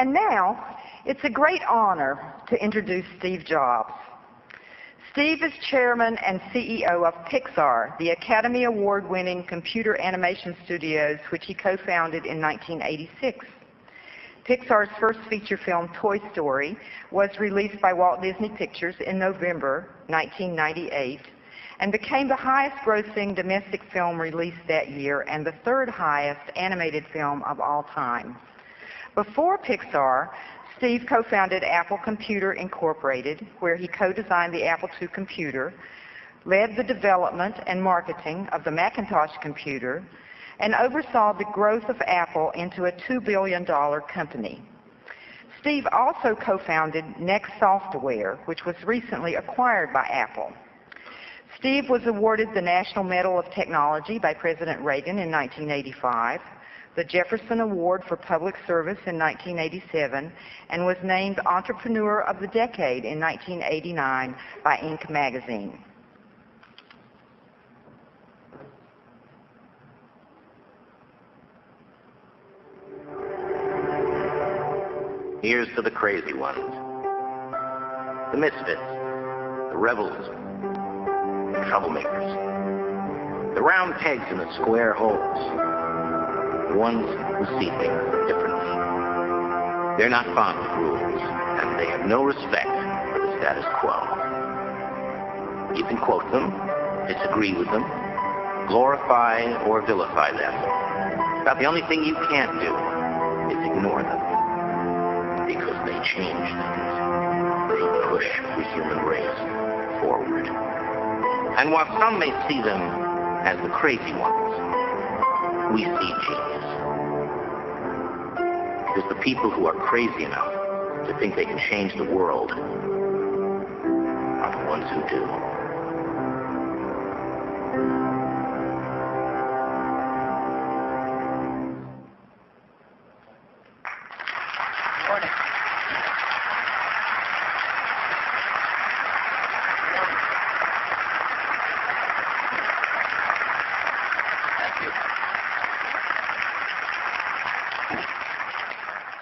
And now, it's a great honor to introduce Steve Jobs. Steve is chairman and CEO of Pixar, the Academy Award-winning computer animation studios which he co-founded in 1986. Pixar's first feature film, Toy Story, was released by Walt Disney Pictures in November 1998 and became the highest-grossing domestic film released that year and the third highest animated film of all time. Before Pixar, Steve co-founded Apple Computer Incorporated, where he co-designed the Apple II computer, led the development and marketing of the Macintosh computer, and oversaw the growth of Apple into a $2 billion company. Steve also co-founded Next Software, which was recently acquired by Apple. Steve was awarded the National Medal of Technology by President Reagan in 1985, the Jefferson Award for Public Service in 1987, and was named Entrepreneur of the Decade in 1989 by Inc. magazine. Here's to the crazy ones, the misfits, the rebels, the troublemakers, the round pegs in the square holes, the ones who see things differently. They're not fond of rules, and they have no respect for the status quo. You can quote them, disagree with them, glorify or vilify them. About the only thing you can't do is ignore them, because they change things. They push the human race forward. And while some may see them as the crazy ones, we see genius. Because the people who are crazy enough to think they can change the world are the ones who do.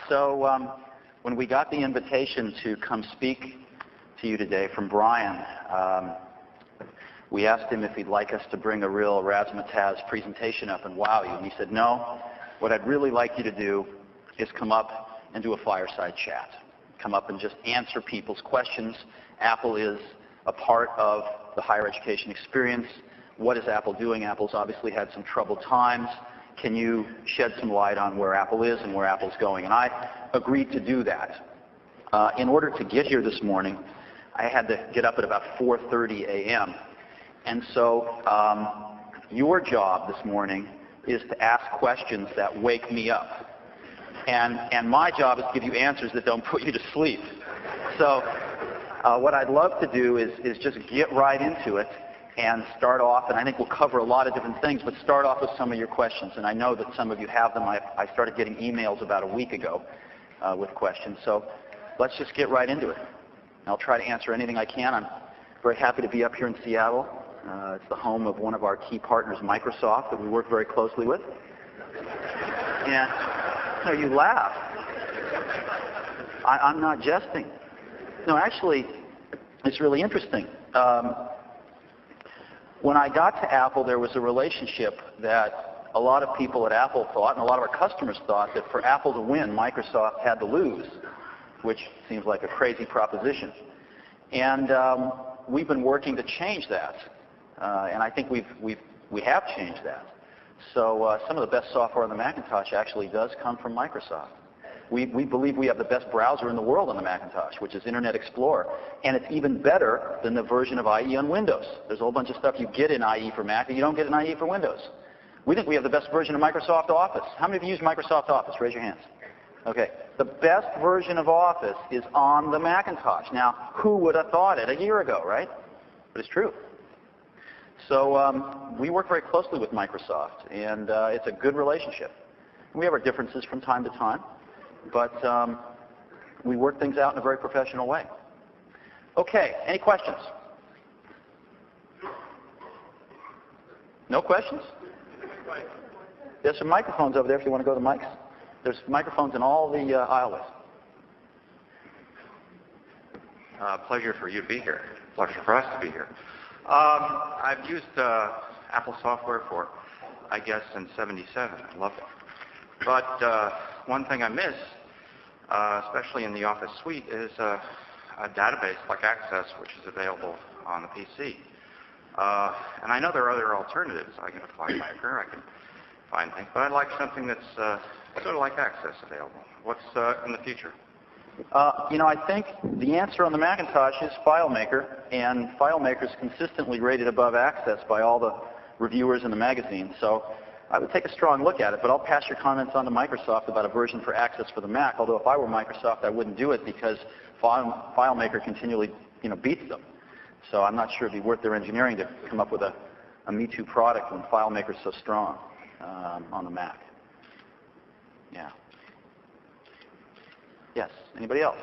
So when we got the invitation to come speak to you today from Brian, we asked him if he'd like us to bring a real razzmatazz presentation up and wow you. And he said, no, what I'd really like you to do is come up and do a fireside chat. Come up and just answer people's questions. Apple is a part of the higher education experience. What is Apple doing? Apple's obviously had some troubled times. Can you shed some light on where Apple is and where Apple's going? And I agreed to do that. In order to get here this morning, I had to get up at about 4:30 a.m. And so your job this morning is to ask questions that wake me up. And my job is to give you answers that don't put you to sleep. So what I'd love to do is just get right into it and start off, and I think we'll cover a lot of different things, but start off with some of your questions. And I know that some of you have them. I started getting emails about a week ago with questions. So let's just get right into it. I'll try to answer anything I can. I'm very happy to be up here in Seattle. It's the home of one of our key partners, Microsoft, that we work very closely with. And so you laugh. I'm not jesting. No, actually, it's really interesting. When I got to Apple, there was a relationship that a lot of people at Apple thought, and a lot of our customers thought, that for Apple to win, Microsoft had to lose, which seems like a crazy proposition. And we've been working to change that, and I think we have changed that. So some of the best software on the Macintosh actually does come from Microsoft. We believe we have the best browser in the world on the Macintosh, which is Internet Explorer. And it's even better than the version of IE on Windows. There's a whole bunch of stuff you get in IE for Mac that you don't get in IE for Windows. We think we have the best version of Microsoft Office. How many of you use Microsoft Office? Raise your hands. Okay. The best version of Office is on the Macintosh. Now, who would have thought it a year ago, right? But it's true. So we work very closely with Microsoft, and it's a good relationship. We have our differences from time to time. But we work things out in a very professional way. Okay, any questions? No questions? There's some microphones over there if you want to go to the mics. There's microphones in all the aisleways. Pleasure for you to be here. Pleasure for us to be here. I've used Apple software for, I guess, since '77. I love it. But one thing I miss, especially in the Office suite, is a database like Access, which is available on the PC. And I know there are other alternatives. I can apply FileMaker, I can find things, but I'd like something that's sort of like Access available. What's in the future? I think the answer on the Macintosh is FileMaker, and FileMaker is consistently rated above Access by all the reviewers in the magazine. So I would take a strong look at it, but I'll pass your comments on to Microsoft about a version for Access for the Mac, although if I were Microsoft, I wouldn't do it because FileMaker continually beats them. So I'm not sure it'd be worth their engineering to come up with a Me Too product when FileMaker is so strong on the Mac. Yeah. Yes. Anybody else?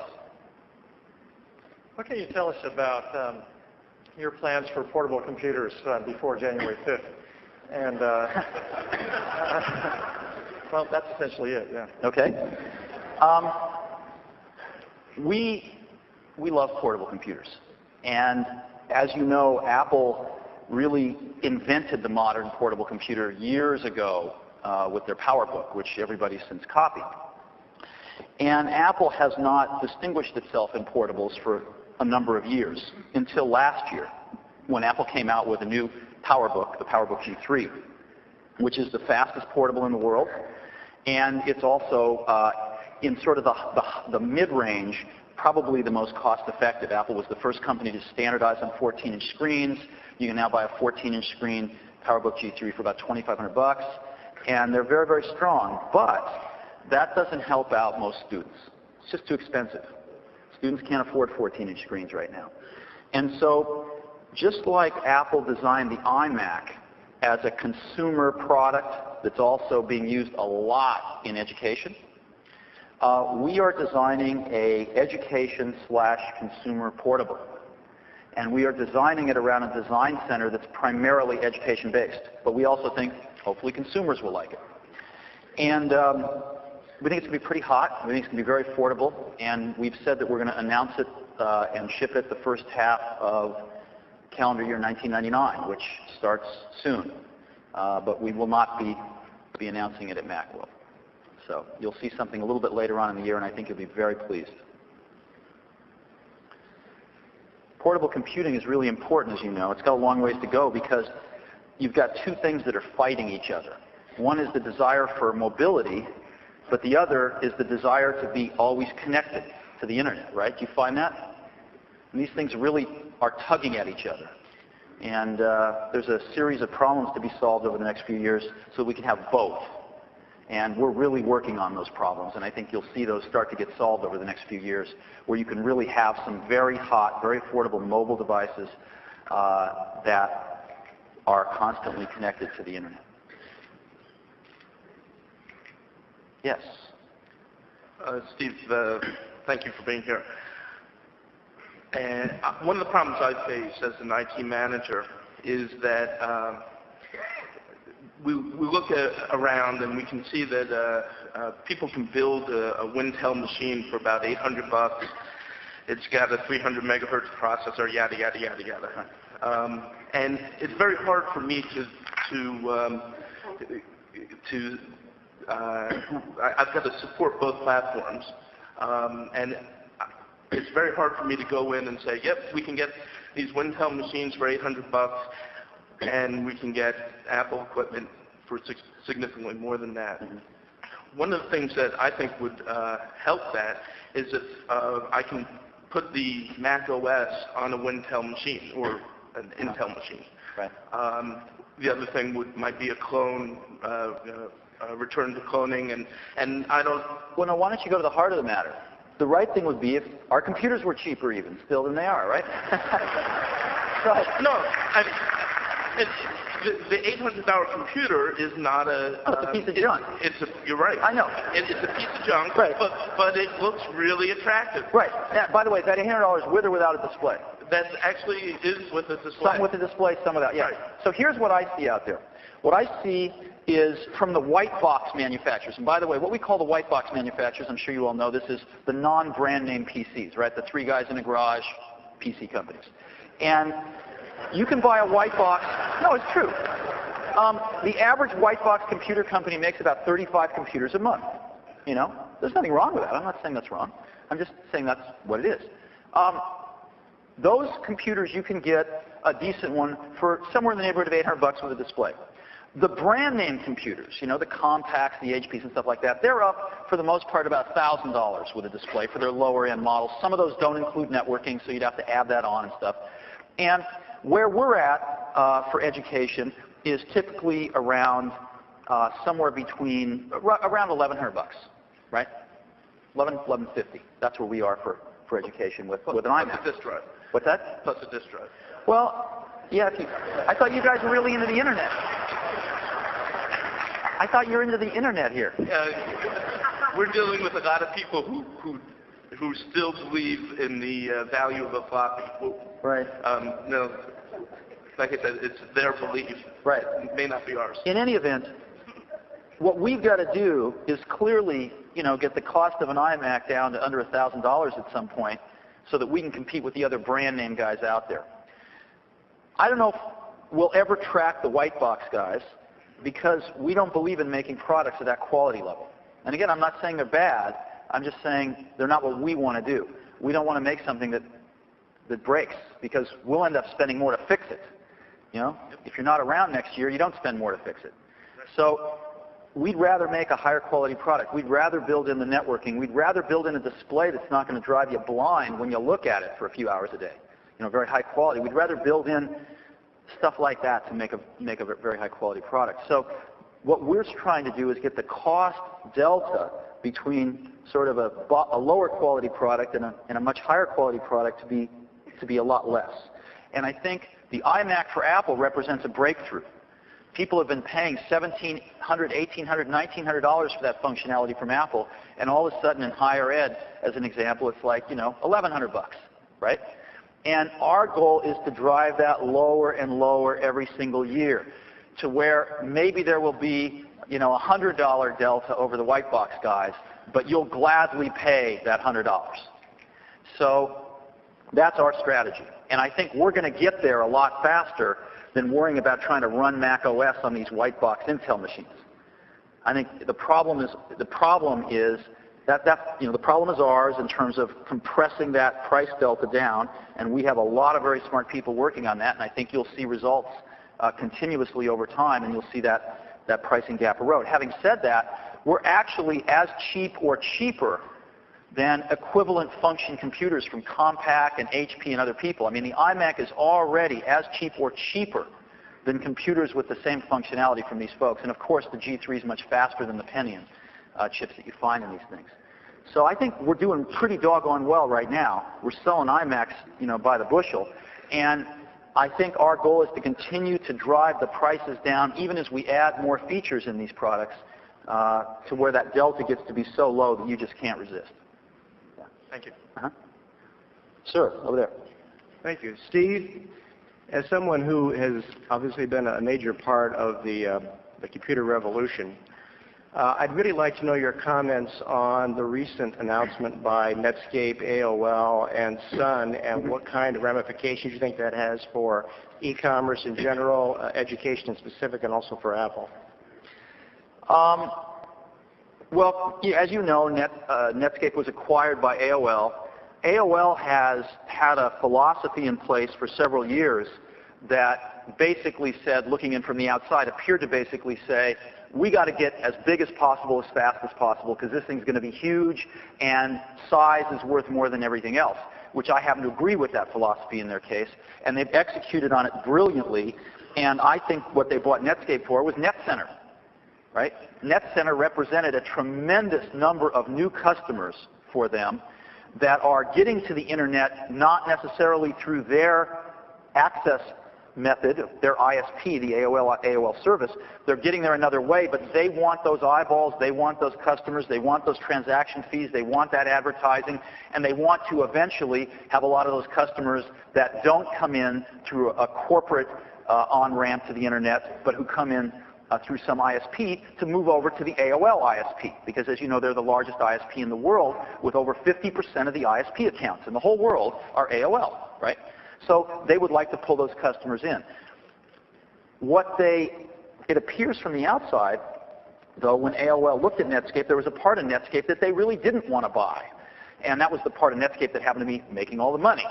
What can you tell us about your plans for portable computers before January 5th? And, well, that's essentially it, yeah. Okay. We love portable computers. And as you know, Apple really invented the modern portable computer years ago with their PowerBook, which everybody's since copied. And Apple has not distinguished itself in portables for a number of years until last year when Apple came out with a new PowerBook, the PowerBook G3, which is the fastest portable in the world. And it's also in sort of the mid-range, probably the most cost-effective. Apple was the first company to standardize on 14-inch screens. You can now buy a 14-inch screen PowerBook G3 for about $2,500. And they're very, very strong. But that doesn't help out most students. It's just too expensive. Students can't afford 14-inch screens right now. And so just like Apple designed the iMac as a consumer product that's also being used a lot in education, we are designing a education/consumer portable. And we are designing it around a design center that's primarily education-based. But we also think, hopefully, consumers will like it. And we think it's going to be pretty hot. We think it's going to be very affordable. And we've said that we're going to announce it and ship it the first half of calendar year 1999, which starts soon. But we will not be announcing it at Macworld. So you'll see something a little bit later on in the year, and I think you'll be very pleased. Portable computing is really important, as you know. It's got a long ways to go because you've got two things that are fighting each other. One is the desire for mobility, but the other is the desire to be always connected to the internet, right? Do you find that? And these things really are tugging at each other. And there's a series of problems to be solved over the next few years so we can have both. And we're really working on those problems, and I think you'll see those start to get solved over the next few years, where you can really have some very hot, very affordable mobile devices that are constantly connected to the internet. Yes? Steve, thank you for being here. And one of the problems I face as an IT manager is that we look around and we can see that people can build a Wintel machine for about $800. It's got a 300 megahertz processor, yada, yada, yada, yada. And it's very hard for me I've got to support both platforms. And it's very hard for me to go in and say, yep, we can get these Wintel machines for $800, and we can get Apple equipment for significantly more than that. Mm-hmm. One of the things that I think would help that is if I can put the Mac OS on a Wintel machine or an Intel machine. Right. The other thing might be a clone, return to cloning, and I don't... Well, now, why don't you go to the heart of the matter? The right thing would be if our computers were cheaper even still than they are, right? No, the $800 computer is not a... Oh, it's a piece of junk. You're right. I know. It's a piece of junk, right. but it looks really attractive. Right. Now, by the way, is that $800 with or without a display? That actually is with a display. Some with a display, some without. Yeah. Right. So here's what I see out there. What I see is from the white box manufacturers. And by the way, what we call the white box manufacturers, I'm sure you all know, this is the non-brand name PCs, right? The three guys in a garage PC companies. And you can buy a white box. No, it's true. The average white box computer company makes about 35 computers a month. You know, there's nothing wrong with that. I'm not saying that's wrong. I'm just saying that's what it is. Those computers, you can get a decent one for somewhere in the neighborhood of $800 with a display. The brand name computers, you know, the Compacts, the HPs and stuff like that, they're up for the most part about $1,000 with a display for their lower end models. Some of those don't include networking, so you'd have to add that on and stuff. And where we're at for education is typically around somewhere between, around $1,100, right? $1,150. That's where we are for education with an iMac. Plus a disk drive. What's that? Plus a disk drive. Well, yeah, I thought you guys were really into the internet. I thought you were into the internet here. We're dealing with a lot of people who still believe in the value of a floppy. Right. No, like I said, it's their belief. Right. It may not be ours. In any event, what we've got to do is clearly, you know, get the cost of an iMac down to under $1,000 at some point so that we can compete with the other brand name guys out there. I don't know if we'll ever track the white box guys because we don't believe in making products of that quality level. And again, I'm not saying they're bad. I'm just saying they're not what we want to do. We don't want to make something that breaks because we'll end up spending more to fix it. You know, if you're not around next year, you don't spend more to fix it. So we'd rather make a higher quality product. We'd rather build in the networking. We'd rather build in a display that's not going to drive you blind when you look at it for a few hours a day. You know, very high quality. We'd rather build in stuff like that to make a very high quality product. So what we're trying to do is get the cost delta between sort of a lower quality product and a much higher quality product to be a lot less. And I think the iMac for Apple represents a breakthrough. People have been paying $1,700, $1,800, $1,900 for that functionality from Apple, and all of a sudden in higher ed, as an example, it's like, you know, $1,100, right? And our goal is to drive that lower and lower every single year to where maybe there will be, you know, a $100 delta over the white box guys, but you'll gladly pay that $100. So that's our strategy. And I think we're going to get there a lot faster than worrying about trying to run Mac OS on these white box Intel machines. I think the problem is that you know, the problem is ours in terms of compressing that price delta down, and we have a lot of very smart people working on that, and I think you'll see results continuously over time, and you'll see that pricing gap erode. Having said that, we're actually as cheap or cheaper than equivalent function computers from Compaq and HP and other people. I mean, the iMac is already as cheap or cheaper than computers with the same functionality from these folks. And of course, the G3 is much faster than the Pentium chips that you find in these things. So I think we're doing pretty doggone well right now. We're selling iMacs, you know, by the bushel. And I think our goal is to continue to drive the prices down even as we add more features in these products to where that delta gets to be so low that you just can't resist. Thank you. Sir, over there. Thank you. Steve, as someone who has obviously been a major part of the computer revolution, I'd really like to know your comments on the recent announcement by Netscape, AOL, and Sun, and what kind of ramifications you think that has for e-commerce in general, education in specific, and also for Apple. Well, as you know, Netscape was acquired by AOL. AOL has had a philosophy in place for several years that basically said, looking in from the outside, appeared to basically say, we got to get as big as possible as fast as possible because this thing's going to be huge and size is worth more than everything else, which I happen to agree with that philosophy in their case. And they've executed on it brilliantly. And I think what they bought Netscape for was NetCenter. Right? NetCenter represented a tremendous number of new customers for them that are getting to the internet not necessarily through their access method, their ISP, the AOL service. They're getting there another way, but they want those eyeballs, they want those customers, they want those transaction fees, they want that advertising, and they want to eventually have a lot of those customers that don't come in through a corporate on-ramp to the internet, but who come in through some ISP to move over to the AOL ISP, because as you know, they're the largest ISP in the world with over 50% of the ISP accounts in the whole world are AOL, right? So they would like to pull those customers in. It appears from the outside, though, when AOL looked at Netscape, there was a part of Netscape that they really didn't want to buy. And that was the part of Netscape that happened to be making all the money.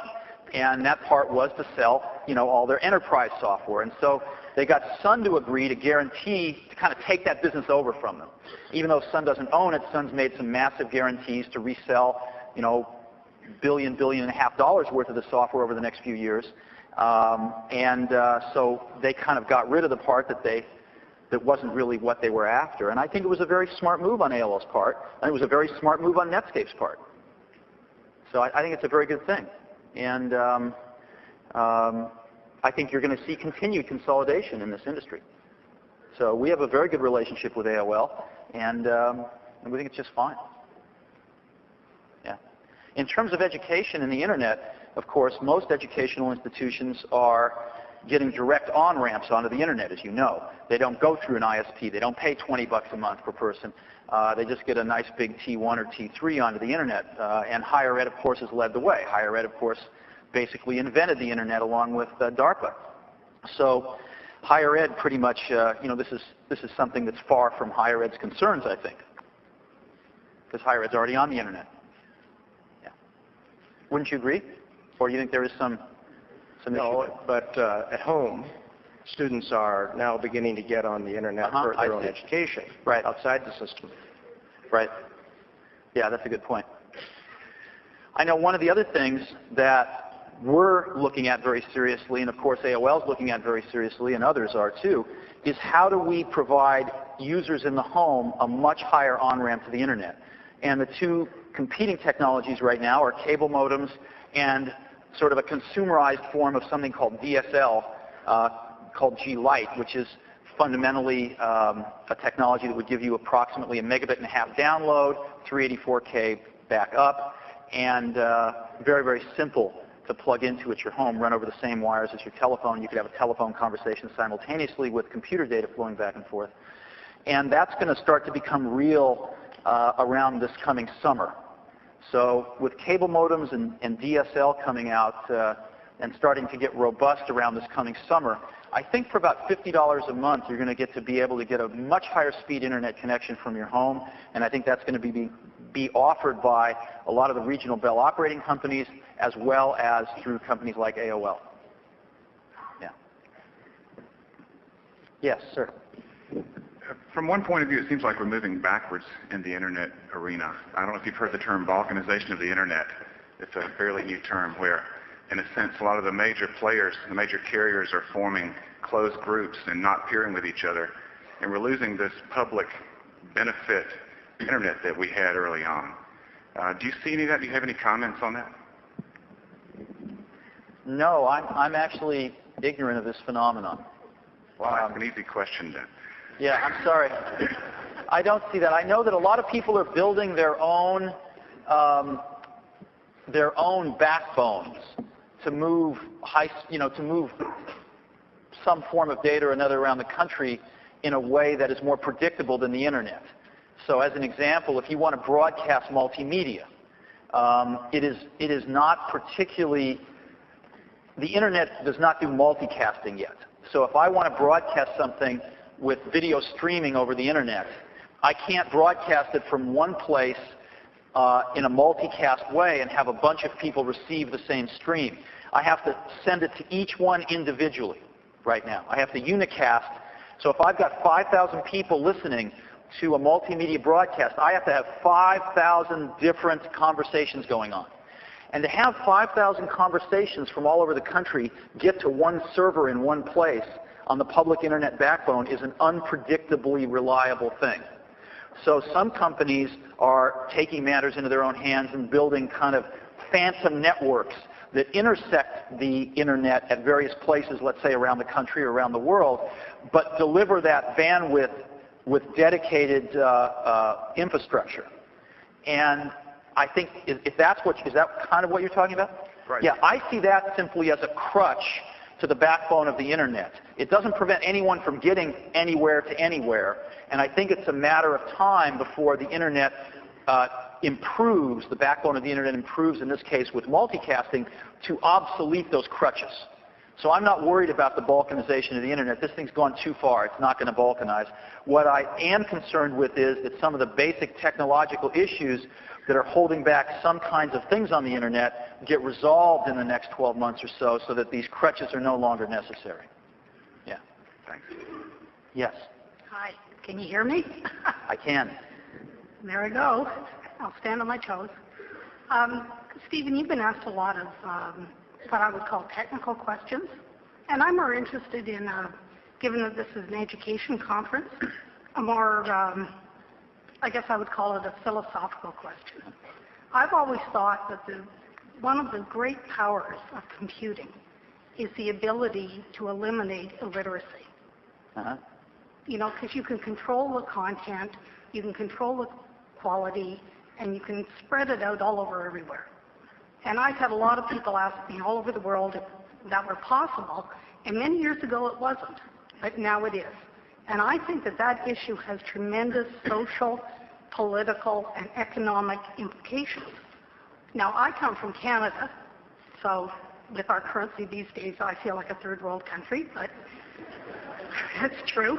And that part was to sell, all their enterprise software. And so they got Sun to agree to guarantee, to kind of take that business over from them. Even though Sun doesn't own it, Sun's made some massive guarantees to resell, $1.5 billion worth of the software over the next few years. So they kind of got rid of the part that wasn't really what they were after. And I think it was a very smart move on AOL's part, and it was a very smart move on Netscape's part. So I think it's a very good thing. And I think you're going to see continued consolidation in this industry. So we have a very good relationship with AOL, and we think it's just fine. Yeah. In terms of education and the Internet, of course, most educational institutions are getting direct on-ramps onto the Internet, as you know. They don't go through an ISP. They don't pay $20 a month per person. They just get a nice big T1 or T3 onto the Internet. And higher ed, of course, has led the way. Higher ed, of course, basically invented the Internet along with DARPA. So higher ed pretty much, this is something that's far from higher ed's concerns, I think, because higher ed's already on the Internet. Yeah. Wouldn't you agree? Or do you think there is some No, issue? but at home, students are now beginning to get on the Internet for their own education, right, outside the system. Right. Yeah, that's a good point. I know one of the other things that we're looking at very seriously, and of course AOL's looking at very seriously, and others are too, is how do we provide users in the home a much higher on-ramp to the Internet? And the two competing technologies right now are cable modems and sort of a consumerized form of something called DSL, called G-Lite, which is fundamentally a technology that would give you approximately 1.5 megabit download, 384K back up, and very, very simple to plug into at your home, run over the same wires as your telephone. You could have a telephone conversation simultaneously with computer data flowing back and forth. And that's going to start to become real around this coming summer. So with cable modems and DSL coming out and starting to get robust around this coming summer, I think for about $50 a month, you're going to get to be able to get a much higher speed Internet connection from your home. And I think that's going to be offered by a lot of the regional Bell operating companies as well as through companies like AOL. Yeah. Yes, sir. From one point of view, it seems like we're moving backwards in the Internet arena. I don't know if you've heard the term balkanization of the Internet. It's a fairly new term where, in a sense, a lot of the major players, the major carriers are forming closed groups and not peering with each other. And we're losing this public benefit Internet that we had early on. Do you see any of that? Do you have any comments on that? No, I'm actually ignorant of this phenomenon. Well, that's an easy question then. Yeah, I'm sorry. I don't see that. I know that a lot of people are building their own backbones to move to move some form of data or another around the country in a way that is more predictable than the Internet. So as an example, if you want to broadcast multimedia, it is not particularly, the Internet does not do multicasting yet. So if I want to broadcast something with video streaming over the Internet, I can't broadcast it from one place in a multicast way and have a bunch of people receive the same stream. I have to send it to each one individually right now. I have to unicast. So if I've got 5,000 people listening to a multimedia broadcast, I have to have 5,000 different conversations going on. And to have 5,000 conversations from all over the country get to one server in one place on the public Internet backbone is an unpredictably reliable thing. So some companies are taking matters into their own hands and building kind of phantom networks that intersect the Internet at various places, let's say around the country or around the world, but deliver that bandwidth with dedicated infrastructure. And I think is that kind of what you're talking about? Right. Yeah, I see that simply as a crutch to the backbone of the internet. It doesn't prevent anyone from getting anywhere to anywhere. And I think it's a matter of time before the internet improves, the backbone of the internet improves, in this case with multicasting, to obsolete those crutches. So I'm not worried about the balkanization of the internet. This thing's gone too far. It's not going to balkanize. What I am concerned with is that some of the basic technological issues that are holding back some kinds of things on the internet get resolved in the next 12 months or so, so that these crutches are no longer necessary. Yeah. Thanks. Yes. Hi. Can you hear me? I can. There I go. I'll stand on my toes. Stephen, you've been asked a lot of what I would call technical questions, and I'm more interested in, given that this is an education conference, a more, I guess I would call it a philosophical question. I've always thought that one of the great powers of computing is the ability to eliminate illiteracy. Uh-huh. You know, because you can control the content, you can control the quality, and you can spread it out all over everywhere. And I've had a lot of people ask me all over the world if that were possible, and many years ago it wasn't, but now it is. And I think that that issue has tremendous social, political, and economic implications. Now, I come from Canada, so with our currency these days, I feel like a third world country, but it's true.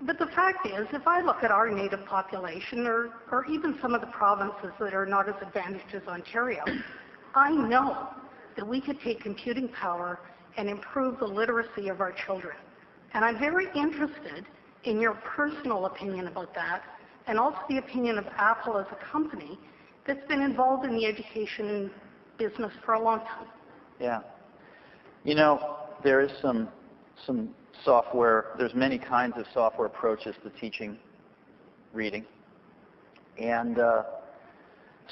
But the fact is, if I look at our native population, or even some of the provinces that are not as advantaged as Ontario, I know that we could take computing power and improve the literacy of our children. And I'm very interested in your personal opinion about that, and also the opinion of Apple as a company that's been involved in the education business for a long time. Yeah. You know, there is some software, there's many kinds of software approaches to teaching reading. And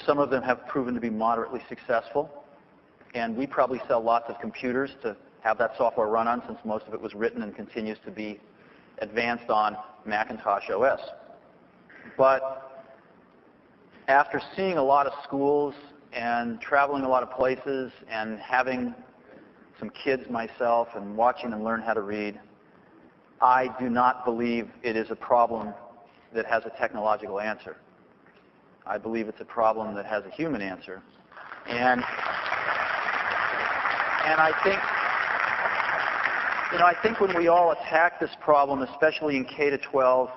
some of them have proven to be moderately successful. And we probably sell lots of computers to have that software run on, since most of it was written and continues to be advanced on Macintosh OS. But after seeing a lot of schools and traveling a lot of places and having some kids myself and watching them learn how to read, I do not believe it is a problem that has a technological answer. I believe it's a problem that has a human answer. And I think when we all attacked this problem, especially in K-12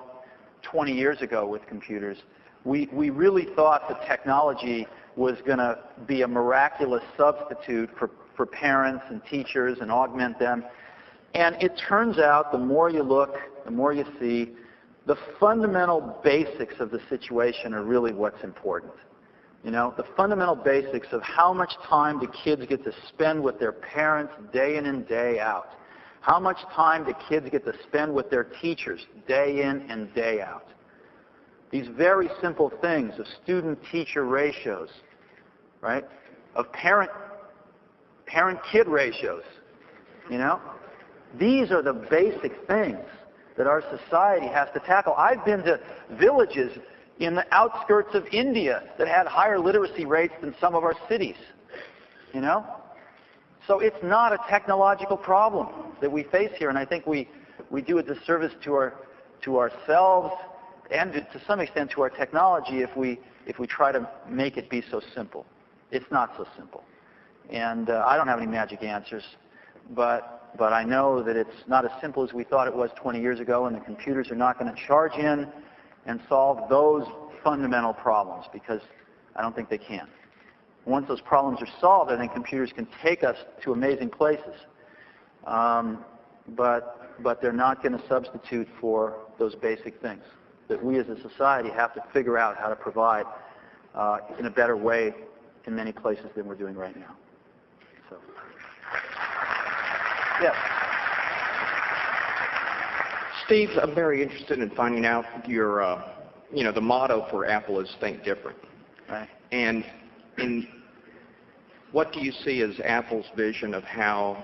20 years ago with computers, we really thought that technology was going to be a miraculous substitute for parents and teachers and augment them. And it turns out, the more you look, the more you see, the fundamental basics of the situation are really what's important. You know, the fundamental basics of how much time do kids get to spend with their parents day in and day out. How much time do kids get to spend with their teachers day in and day out. These very simple things of student-teacher ratios, right? Of parent-kid ratios, you know? These are the basic things that our society has to tackle. I've been to villages in the outskirts of India that had higher literacy rates than some of our cities, you know? So it's not a technological problem that we face here, and I think we do a disservice to ourselves and to some extent to our technology if we try to make it be so simple. It's not so simple. And I don't have any magic answers, but I know that it's not as simple as we thought it was 20 years ago, and the computers are not going to charge in and solve those fundamental problems, because I don't think they can. Once those problems are solved, I think computers can take us to amazing places. But they're not going to substitute for those basic things that we as a society have to figure out how to provide in a better way in many places than we're doing right now. So, yes. Steve, I'm very interested in finding out your, the motto for Apple is Think Different. Right. And what do you see as Apple's vision of how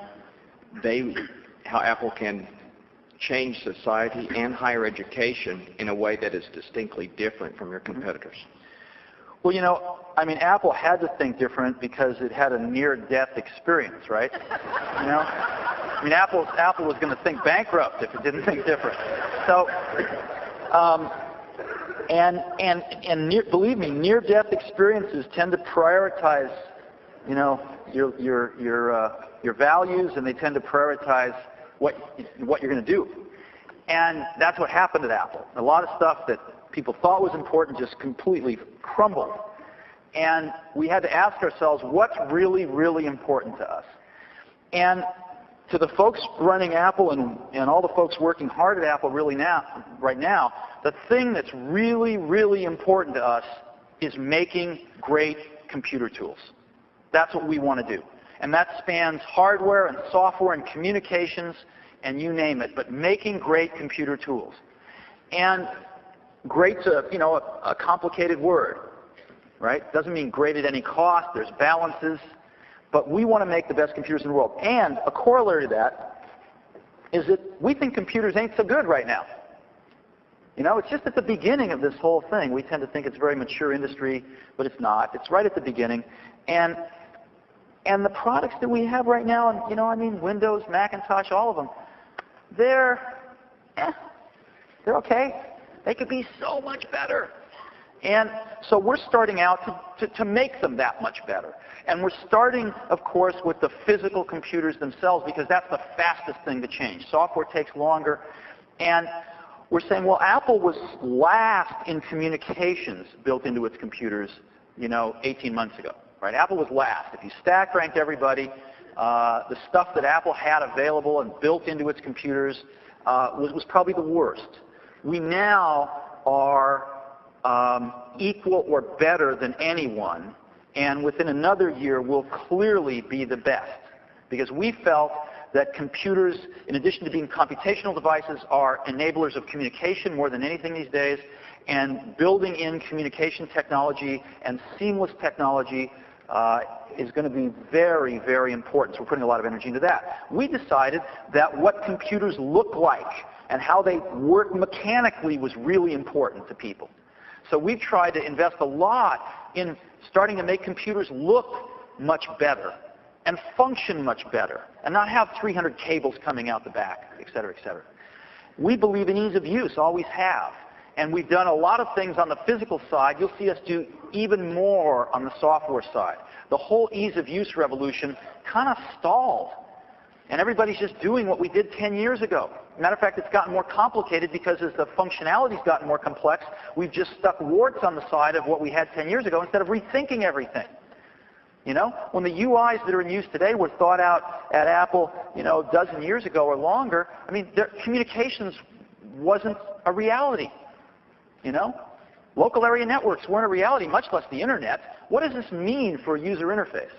Apple can change society and higher education in a way that is distinctly different from your competitors? Well, I mean, Apple had to think different because it had a near-death experience, right? I mean, Apple was going to think bankrupt if it didn't think different. So, believe me, near-death experiences tend to prioritize, your values, and they tend to prioritize what you're going to do. And that's what happened at Apple. A lot of stuff that people thought was important just completely crumbled. And we had to ask ourselves, what's really, really important to us? And to the folks running Apple and all the folks working hard at Apple right now, the thing that's really, really important to us is making great computer tools. That's what we want to do. And that spans hardware and software and communications and you name it, but making great computer tools. And great's a complicated word, right? Doesn't mean great at any cost. There's balances. But we want to make the best computers in the world. And a corollary to that is that we think computers ain't so good right now. It's just at the beginning of this whole thing. We tend to think it's a very mature industry, but it's not. It's right at the beginning. And the products that we have right now, and Windows, Macintosh, all of them, they're okay. They could be so much better. And so we're starting out to make them that much better. And we're starting, of course, with the physical computers themselves because that's the fastest thing to change. Software takes longer. And we're saying, well, Apple was last in communications built into its computers, 18 months ago. Right? Apple was last. If you stack ranked everybody, the stuff that Apple had available and built into its computers was probably the worst. We now are equal or better than anyone, and within another year will clearly be the best. Because we felt that computers, in addition to being computational devices, are enablers of communication more than anything these days, and building in communication technology and seamless technology is going to be very, very important. So we're putting a lot of energy into that. We decided that what computers look like and how they work mechanically was really important to people. So we've tried to invest a lot in starting to make computers look much better and function much better and not have 300 cables coming out the back, et cetera, et cetera. We believe in ease of use, always have. And we've done a lot of things on the physical side. You'll see us do even more on the software side. The whole ease of use revolution kind of stalled. And everybody's just doing what we did 10 years ago. Matter of fact, it's gotten more complicated because as the functionality's gotten more complex, we've just stuck warts on the side of what we had 10 years ago instead of rethinking everything. When the UIs that are in use today were thought out at Apple, a dozen years ago or longer, communications wasn't a reality. Local area networks weren't a reality, much less the internet. What does this mean for a user interface?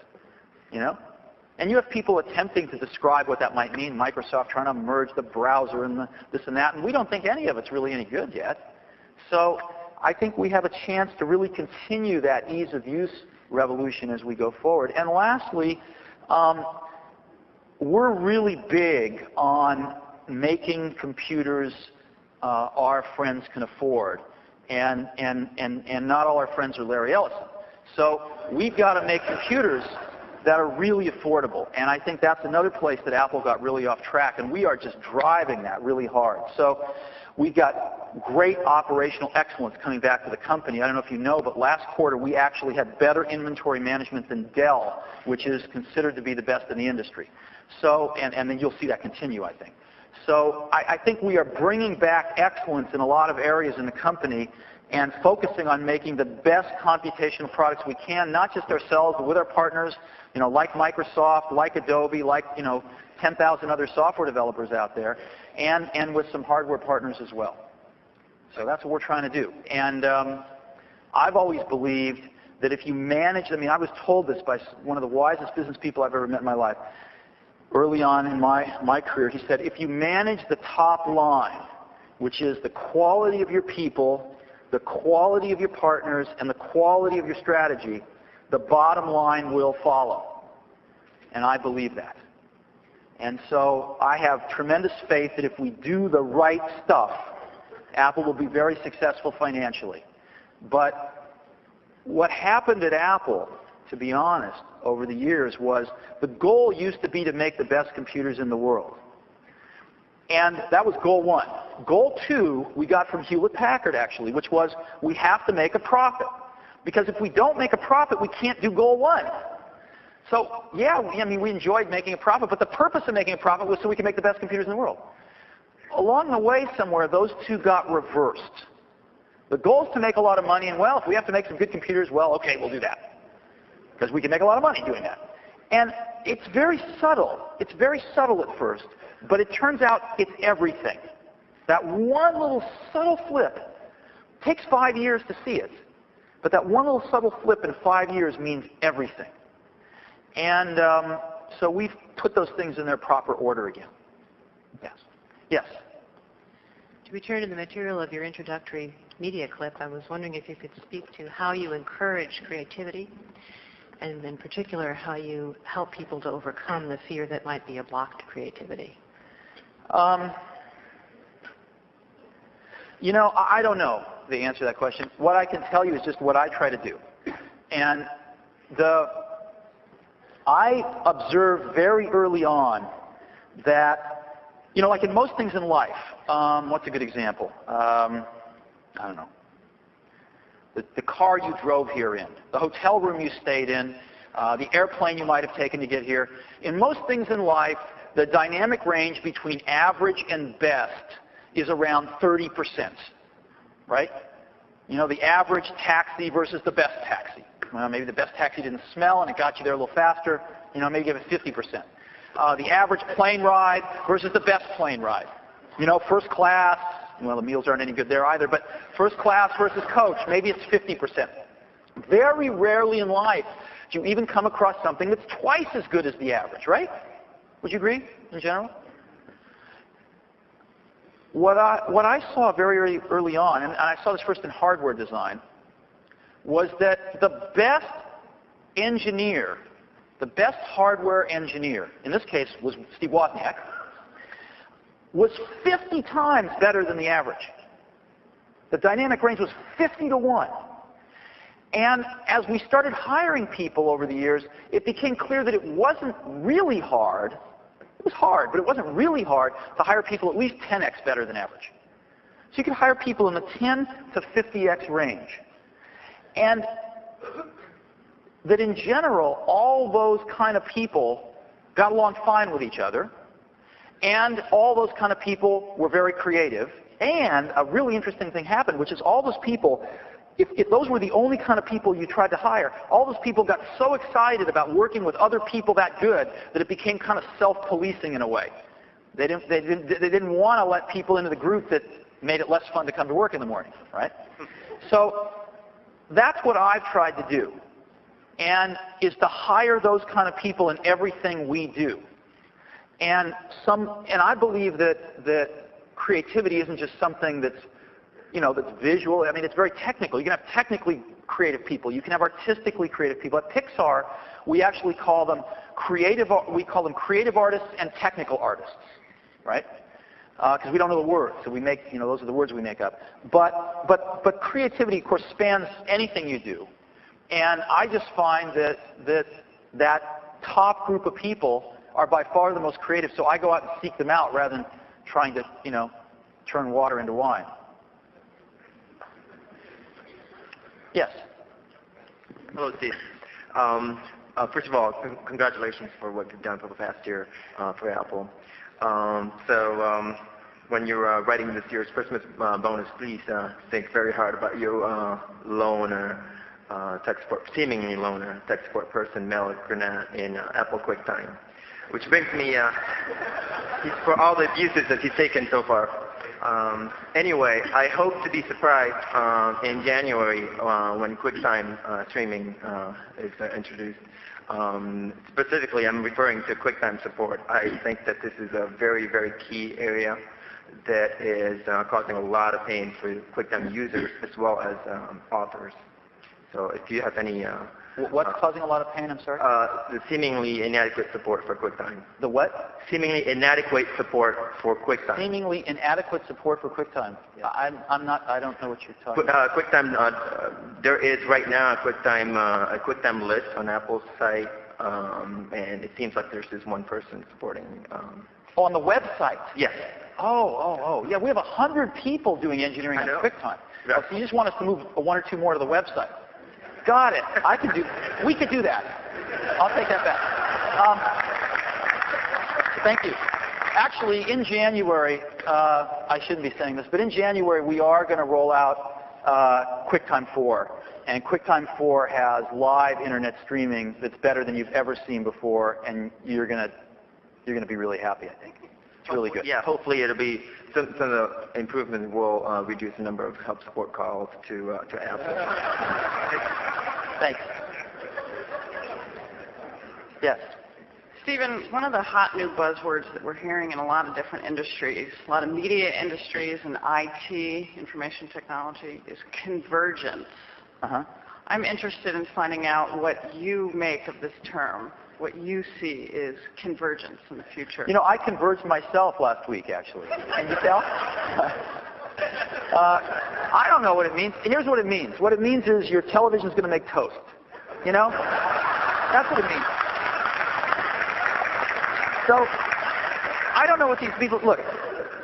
And you have people attempting to describe what that might mean. Microsoft trying to merge the browser and this and that, and we don't think any of it's really any good yet. So I think we have a chance to really continue that ease of use revolution as we go forward. And lastly, we're really big on making computers our friends can afford. And not all our friends are Larry Ellison. So we've got to make computers that are really affordable. And I think that's another place that Apple got really off track, and we are just driving that really hard. So we've got great operational excellence coming back to the company. I don't know if you know, but last quarter we actually had better inventory management than Dell, which is considered to be the best in the industry. So, and then you'll see that continue, I think. So I think we are bringing back excellence in a lot of areas in the company and focusing on making the best computational products we can, not just ourselves, but with our partners, like Microsoft, like Adobe, like, 10,000 other software developers out there, and with some hardware partners as well. So that's what we're trying to do. And I've always believed that if you manage, I was told this by one of the wisest business people I've ever met in my life. Early on in my career, he said, if you manage the top line, which is the quality of your people, the quality of your partners, and the quality of your strategy, the bottom line will follow. And I believe that. And so I have tremendous faith that if we do the right stuff, Apple will be very successful financially. But What happened at Apple, to be honest, over the years was the goal used to be to make the best computers in the world. And that was goal one. Goal two, we got from Hewlett-Packard, actually, which was we have to make a profit. Because if we don't make a profit, we can't do goal one. So, yeah, we enjoyed making a profit, but the purpose of making a profit was so we could make the best computers in the world. Along the way somewhere, those two got reversed. The goal is to make a lot of money, and well, if we have to make some good computers, well, okay, we'll do that. Because we can make a lot of money doing that. And it's very subtle. It's very subtle at first, but it turns out it's everything. That one little subtle flip takes 5 years to see it, but that one little subtle flip in 5 years means everything. And so we've put those things in their proper order again. Yes. Yes. To return to the material of your introductory media clip, I was wondering if you could speak to how you encourage creativity, and in particular, how you help people to overcome the fear that might be a block to creativity. I don't know the answer to that question. What I can tell you is just what I try to do. And I observed very early on that, like in most things in life, what's a good example? I don't know. The car you drove here in, the hotel room you stayed in, the airplane you might have taken to get here. In most things in life, the dynamic range between average and best is around 30%, right? The average taxi versus the best taxi. Well, maybe the best taxi didn't smell and it got you there a little faster. Maybe give it 50%. The average plane ride versus the best plane ride. First class, well, the meals aren't any good there either, but first class versus coach, maybe it's 50%. Very rarely in life do you even come across something that's twice as good as the average, right? Would you agree, in general? What I saw very early on, and I saw this first in hardware design, was that the best engineer, the best hardware engineer, in this case was Steve Wozniak, was 50 times better than the average. The dynamic range was 50 to 1. And as we started hiring people over the years, it became clear that it wasn't really hard. It was hard, but it wasn't really hard to hire people at least 10x better than average. So you could hire people in the 10 to 50x range. And that in general, all those kind of people got along fine with each other, and all those kind of people were very creative. And a really interesting thing happened, which is all those people, if those were the only kind of people you tried to hire, all those people got so excited about working with other people that good that it became kind of self-policing in a way. They didn't want to let people into the group that made it less fun to come to work in the morning, right? So that's what I've tried to do, and is to hire those kind of people in everything we do. And I believe that creativity isn't just something that's that's visual. It's very technical. You can have technically creative people. You can have artistically creative people. At Pixar, we actually call them creative artists and technical artists, right? Because we don't know the words, so we make those are the words we make up. But creativity, of course, spans anything you do. And I just find that top group of people are by far the most creative. So I go out and seek them out rather than trying to turn water into wine. Yes. Hello, Steve. First of all, congratulations for what you've done for the past year for Apple. When you're writing this year's Christmas bonus, please think very hard about your loaner, tech support, seemingly loaner, tech support person, Mel Granat in Apple QuickTime. Which brings me, for all the abuses that he's taken so far. Anyway, I hope to be surprised in January when QuickTime streaming is introduced. Specifically, I'm referring to QuickTime support. I think that this is a very, very key area that is causing a lot of pain for QuickTime users as well as authors. So if you have any What's causing a lot of pain, I'm sorry? The seemingly inadequate support for QuickTime. The what? Seemingly inadequate support for QuickTime. Seemingly inadequate support for QuickTime. Yeah. I don't know what you're talking about. QuickTime, there is right now a QuickTime list on Apple's site, and it seems like there's just one person supporting. On the website? Yes. Oh. Yeah, we have 100 people doing engineering on QuickTime. Yeah. Oh, so you just want us to move one or two more to the website. Got it. We could do that. I'll take that back. Thank you. Actually, in January, I shouldn't be saying this, but in January we are going to roll out QuickTime 4. And QuickTime 4 has live internet streaming that's better than you've ever seen before, and you're going to be really happy, I think. It's really good. Yeah, hopefully it'll be, some of the improvements will reduce the number of help support calls to Apple. Thanks. Yes. Stephen, one of the hot new buzzwords that we're hearing in a lot of different industries, a lot of media industries and IT, information technology, is convergence. Uh-huh. I'm interested in finding out what you make of this term, what you see is convergence in the future. You know, I converged myself last week, actually. Can you tell? I don't know what it means. Here's what it means. What it means is your television's going to make toast. You know? That's what it means. So, I don't know what these people... Look,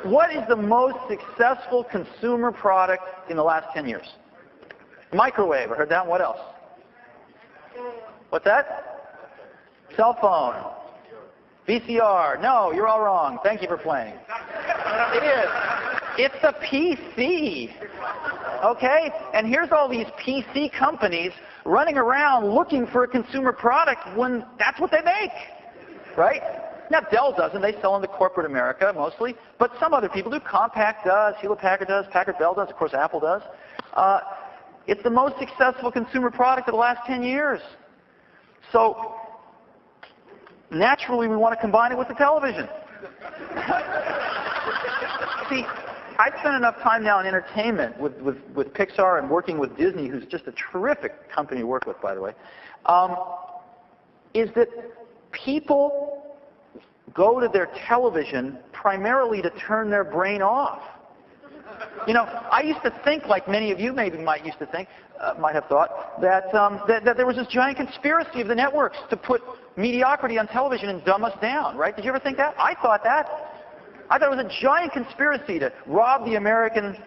what is the most successful consumer product in the last 10 years? Microwave. I heard that. What else? What's that? Cell phone. VCR. No, you're all wrong. Thank you for playing. It is. It's the PC. Okay? And here's all these PC companies running around looking for a consumer product when that's what they make. Right? Now, Dell doesn't. They sell into corporate America mostly. But some other people do. Compaq does. Hewlett-Packard does. Packard-Bell does. Of course, Apple does. It's the most successful consumer product of the last 10 years. So, naturally, we want to combine it with the television. See, I've spent enough time now in entertainment with Pixar and working with Disney, who's just a terrific company to work with, by the way, is that people go to their television primarily to turn their brain off. You know, I used to think, like many of you maybe might have thought, that there was this giant conspiracy of the networks to put mediocrity on television and dumb us down, right? Did you ever think that? I thought that. I thought it was a giant conspiracy to rob the American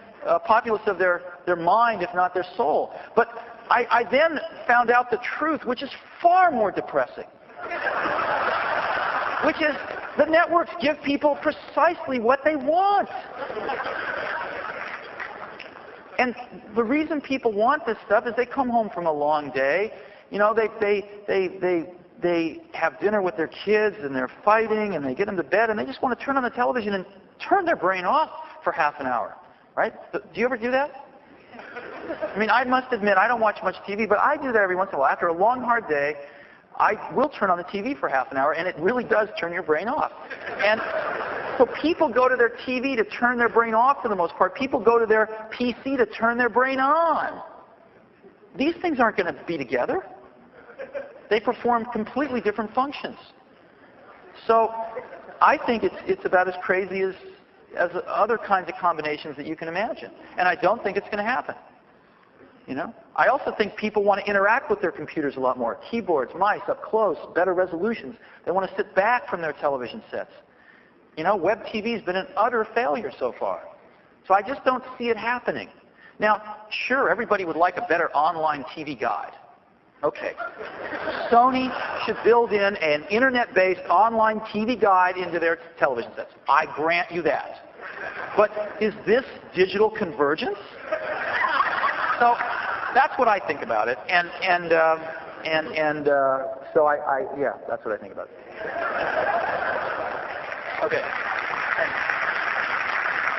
populace of their mind, if not their soul. But I then found out the truth, which is far more depressing, which is the networks give people precisely what they want. And the reason people want this stuff is they come home from a long day. You know, they have dinner with their kids and they're fighting and they get them to bed and they just want to turn on the television and turn their brain off for half an hour, right? Do you ever do that? I mean, I must admit, I don't watch much TV, but I do that every once in a while. After a long, hard day, I will turn on the TV for half an hour and it really does turn your brain off. And so people go to their TV to turn their brain off for the most part. People go to their PC to turn their brain on. These things aren't going to be together. They perform completely different functions. So I think it's about as crazy as other kinds of combinations that you can imagine. And I don't think it's going to happen. You know? I also think people want to interact with their computers a lot more. Keyboards, mice, up close, better resolutions. They want to sit back from their television sets. You know, web TV's been an utter failure so far. So I just don't see it happening. Now, sure, everybody would like a better online TV guide. Okay. Sony should build in an internet-based online TV guide into their television sets. I grant you that. But is this digital convergence? So that's what I think about it. So yeah, that's what I think about it. Okay. Thanks.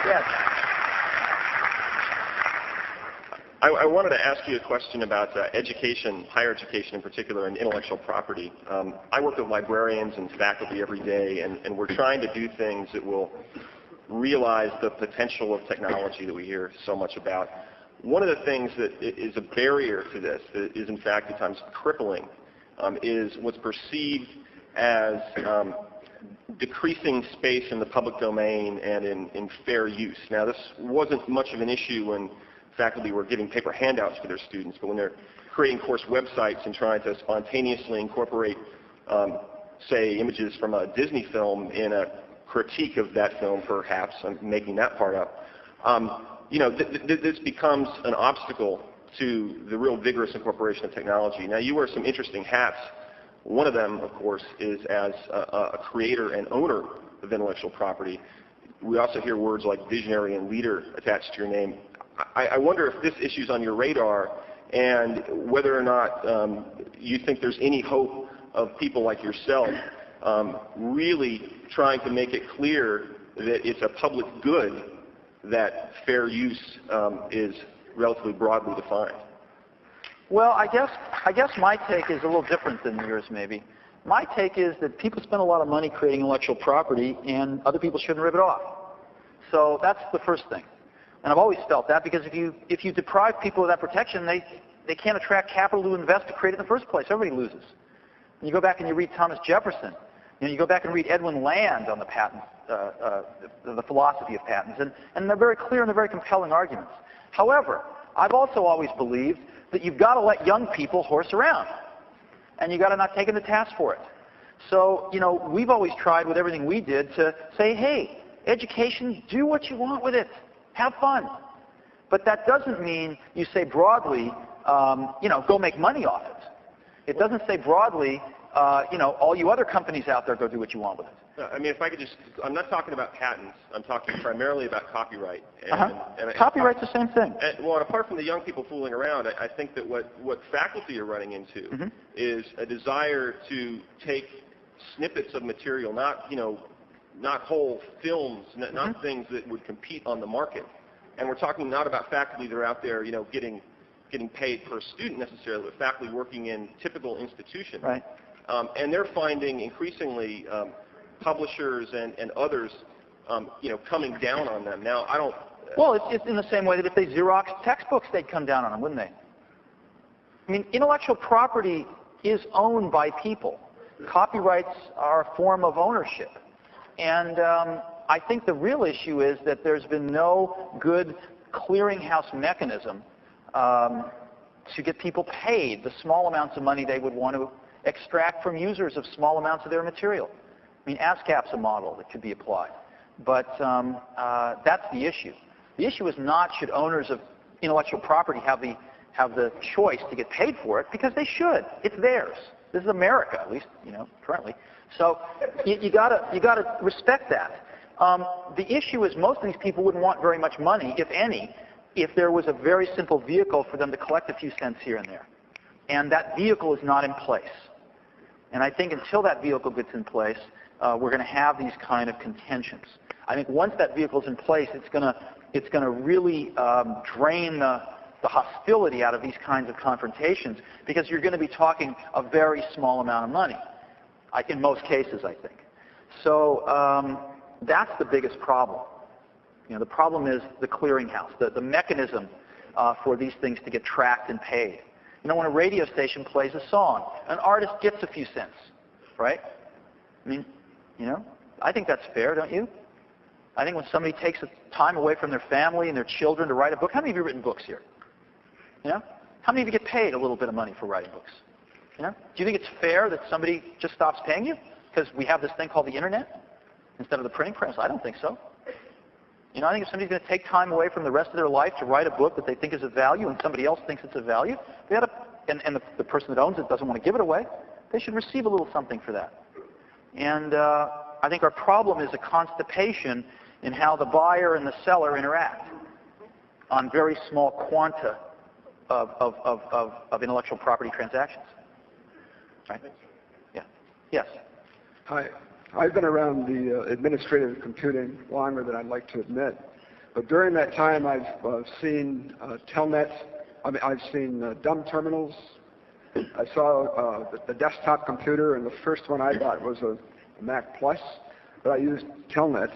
Yes. I wanted to ask you a question about education, higher education in particular, and intellectual property. I work with librarians and faculty every day, and we're trying to do things that will realize the potential of technology that we hear so much about. one of the things that is a barrier to this, that is in fact at times crippling, is what's perceived as decreasing space in the public domain and in fair use. Now, this wasn't much of an issue when faculty were giving paper handouts for their students, but when they're creating course websites and trying to spontaneously incorporate, say, images from a Disney film in a critique of that film, perhaps, I'm making that part up, this becomes an obstacle to the real vigorous incorporation of technology. Now, you wear some interesting hats. One of them, of course, is as a creator and owner of intellectual property. We also hear words like visionary and leader attached to your name. I wonder if this issue's on your radar and whether or not you think there's any hope of people like yourself really trying to make it clear that it's a public good that fair use is relatively broadly defined. Well, I guess my take is a little different than yours, maybe. My take is that people spend a lot of money creating intellectual property, and other people shouldn't rip it off. So that's the first thing. And I've always felt that, because if you deprive people of that protection, they can't attract capital to invest to create it in the first place. Everybody loses. And you go back and you read Thomas Jefferson. You go back and read Edwin Land on the patent, the philosophy of patents, and they're very clear and they're very compelling arguments. However, I've also always believed that you've got to let young people horse around, and you've got to not take them to task for it. So, we've always tried with everything we did to say, hey, education, do what you want with it. Have fun. But that doesn't mean you say broadly, go make money off it. It doesn't say broadly, all you other companies out there, go do what you want with it. I mean, if I could just, I'm not talking about patents. I'm talking primarily about copyright. Copyright's the same thing. And apart from the young people fooling around, I think that what faculty are running into is a desire to take snippets of material, not whole films, not things that would compete on the market. And we're talking not about faculty that are out there, getting paid per student necessarily, but faculty working in typical institutions. Right. And they're finding increasingly publishers and others, coming down on them. Now, I don't... Well, it's in the same way that if they Xerox textbooks, they'd come down on them, wouldn't they? I mean, intellectual property is owned by people. Copyrights are a form of ownership. And I think the real issue is that there's been no good clearinghouse mechanism to get people paid the small amounts of money they would want to extract from users of small amounts of their material. I mean, ASCAP's a model that could be applied. But that's the issue. The issue is not should owners of intellectual property have the choice to get paid for it, because they should. It's theirs. This is America, at least, currently. So you gotta respect that. The issue is most of these people wouldn't want very much money, if any, if there was a very simple vehicle for them to collect a few cents here and there. And that vehicle is not in place. And I think until that vehicle gets in place, we're going to have these kind of contentions. I think once that vehicle is in place, it's going to really drain the hostility out of these kinds of confrontations, because you're going to be talking a very small amount of money, in most cases, I think. So that's the biggest problem. The problem is the clearinghouse, the mechanism for these things to get tracked and paid. When a radio station plays a song, an artist gets a few cents, right? I mean, I think that's fair, don't you? I think when somebody takes time away from their family and their children to write a book, how many of you have written books here? How many of you get paid a little bit of money for writing books? Do you think it's fair that somebody just stops paying you because we have this thing called the internet instead of the printing press? I don't think so. I think if somebody's going to take time away from the rest of their life to write a book that they think is of value and somebody else thinks it's of value, they ought to, and the person that owns it doesn't want to give it away, they should receive a little something for that. And I think our problem is a constipation in how the buyer and the seller interact on very small quanta of intellectual property transactions. Right? Yeah. Yes. Hi. I've been around the administrative computing longer than I'd like to admit. But during that time, I've seen telnets. I've seen dumb terminals. I saw the desktop computer, and the first one I got was a Mac Plus, but I used Telnet.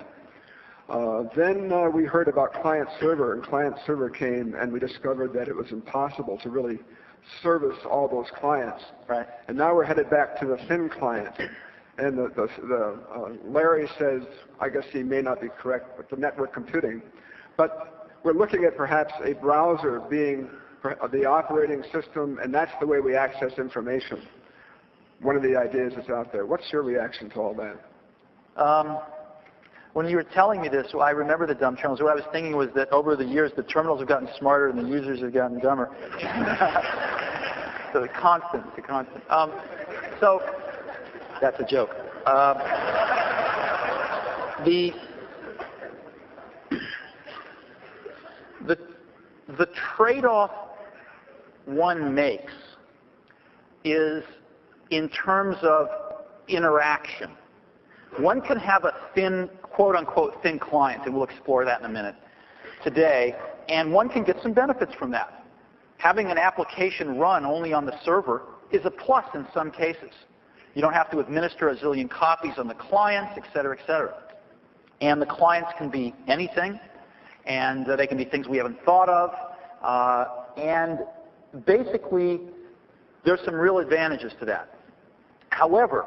Then we heard about client-server, and client-server came, and we discovered that it was impossible to really service all those clients. Right. And now we're headed back to the thin client. And Larry says, I guess he may not be correct, but the network computing. But we're looking at perhaps a browser being the operating system, and that's the way we access information. One of the ideas is out there. What's your reaction to all that? When you were telling me this, I remember the dumb terminals. What I was thinking was that over the years, the terminals have gotten smarter and the users have gotten dumber. So it's constant. So that's a joke. The trade-off one makes is in terms of interaction. One can have a thin, quote-unquote, thin client, and we'll explore that in a minute today, and one can get some benefits from that. Having an application run only on the server is a plus in some cases. You don't have to administer a zillion copies on the clients, et cetera, et cetera. And the clients can be anything, and they can be things we haven't thought of, and basically, there's some real advantages to that. However,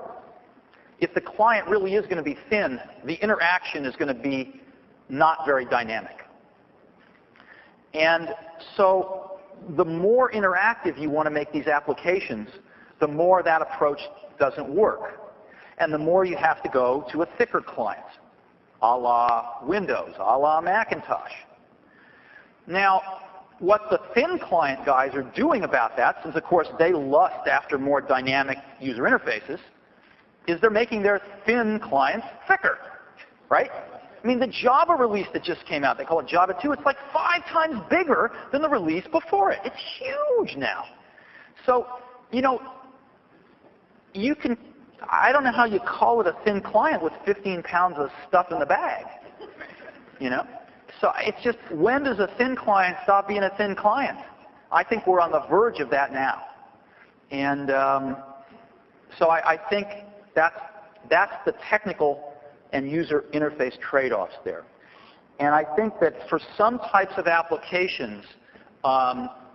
if the client really is going to be thin, the interaction is going to be not very dynamic. And so the more interactive you want to make these applications, the more that approach doesn't work. And the more you have to go to a thicker client, a la Windows, a la Macintosh. Now, what the thin client guys are doing about that, since of course they lust after more dynamic user interfaces, is they're making their thin clients thicker, right? I mean, the Java release that just came out, they call it Java 2, it's like 5 times bigger than the release before it. It's huge now. So, you know, you can, I don't know how you call it a thin client with 15 pounds of stuff in the bag, you know? So it's just, when does a thin client stop being a thin client? I think we're on the verge of that now. And so I think that's the technical and user interface trade-offs there. And I think that for some types of applications,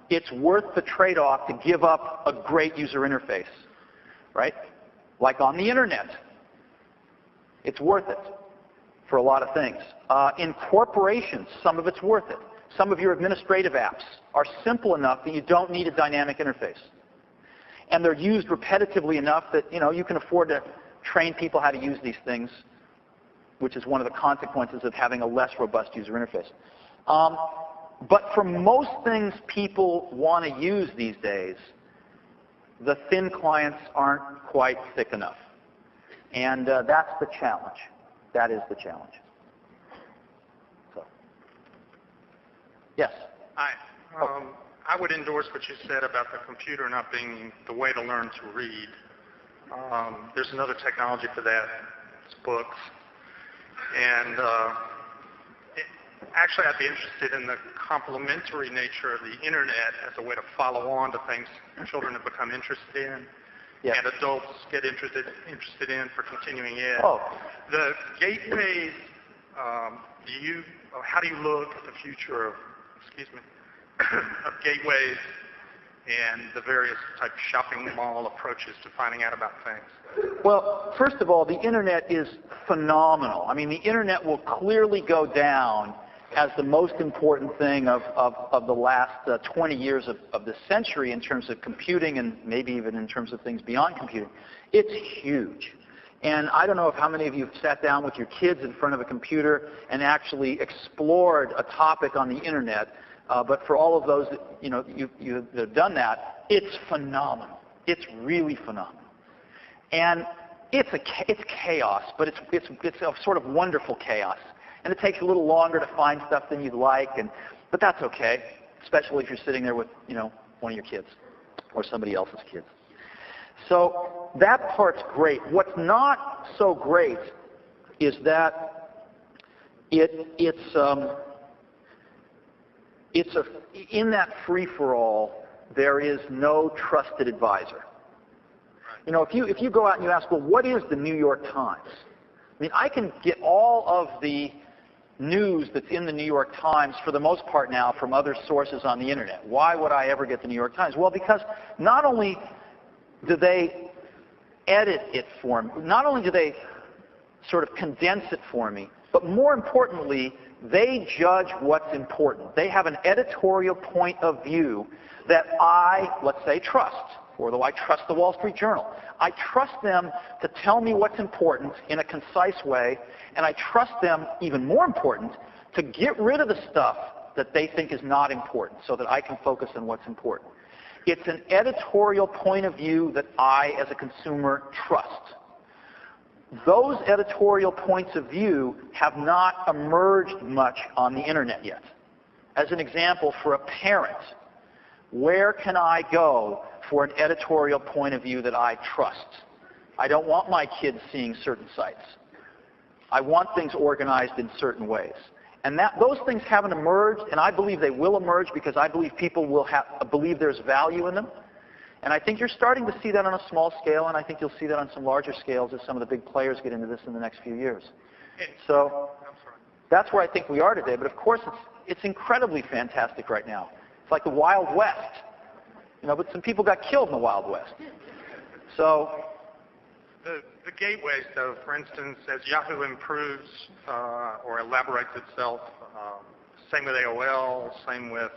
it's worth the trade-off to give up a great user interface, right? Like on the internet. It's worth it for a lot of things. In corporations, some of it's worth it. Some of your administrative apps are simple enough that you don't need a dynamic interface. And they're used repetitively enough that, you know, you can afford to train people how to use these things, which is one of the consequences of having a less robust user interface. But for most things people want to use these days, the thin clients aren't quite thick enough. And that's the challenge. That is the challenge. So. Yes? Hi. I would endorse what you said about the computer not being the way to learn to read. There's another technology for that. It's books. And actually, I'd be interested in the complementary nature of the Internet as a way to follow on to things children have become interested in. Yes. And adults get interested in for continuing ed. Oh. The gateways, how do you look at the future of, of gateways and the various type of shopping mall approaches to finding out about things? Well, first of all, the Internet is phenomenal. I mean, the Internet will clearly go down as the most important thing of the last 20 years of the century in terms of computing and maybe even in terms of things beyond computing. It's huge. And I don't know if how many of you have sat down with your kids in front of a computer and actually explored a topic on the Internet, but for all of those that, you know, you have done that, it's phenomenal. It's really phenomenal. And it's chaos, but it's a sort of wonderful chaos. And it takes a little longer to find stuff than you'd like, but that's okay, especially if you're sitting there with, you know, one of your kids or somebody else's kids. So that part's great. What's not so great is that in that free-for-all, there is no trusted advisor. You know, if you go out and you ask, well, what is the New York Times? I mean, I can get all of the news that's in the New York Times, for the most part now, from other sources on the internet. Why would I ever get the New York Times? Well, because not only do they edit it for me, not only do they sort of condense it for me, but more importantly, they judge what's important. They have an editorial point of view that I, let's say, trust, or though I trust the Wall Street Journal. I trust them to tell me what's important in a concise way, and I trust them, even more important, to get rid of the stuff that they think is not important so that I can focus on what's important. It's an editorial point of view that I, as a consumer, trust. Those editorial points of view have not emerged much on the internet yet. As an example, for a parent, where can I go for an editorial point of view that I trust? I don't want my kids seeing certain sites. I want things organized in certain ways. And those things haven't emerged, and I believe they will emerge because I believe people will believe there's value in them. And I think you're starting to see that on a small scale, and I think you'll see that on some larger scales as some of the big players get into this in the next few years. So that's where I think we are today. But of course, it's incredibly fantastic right now. It's like the Wild West. You know, but some people got killed in the Wild West. So the gateways, though, for instance, as Yahoo improves or elaborates itself, same with AOL, same with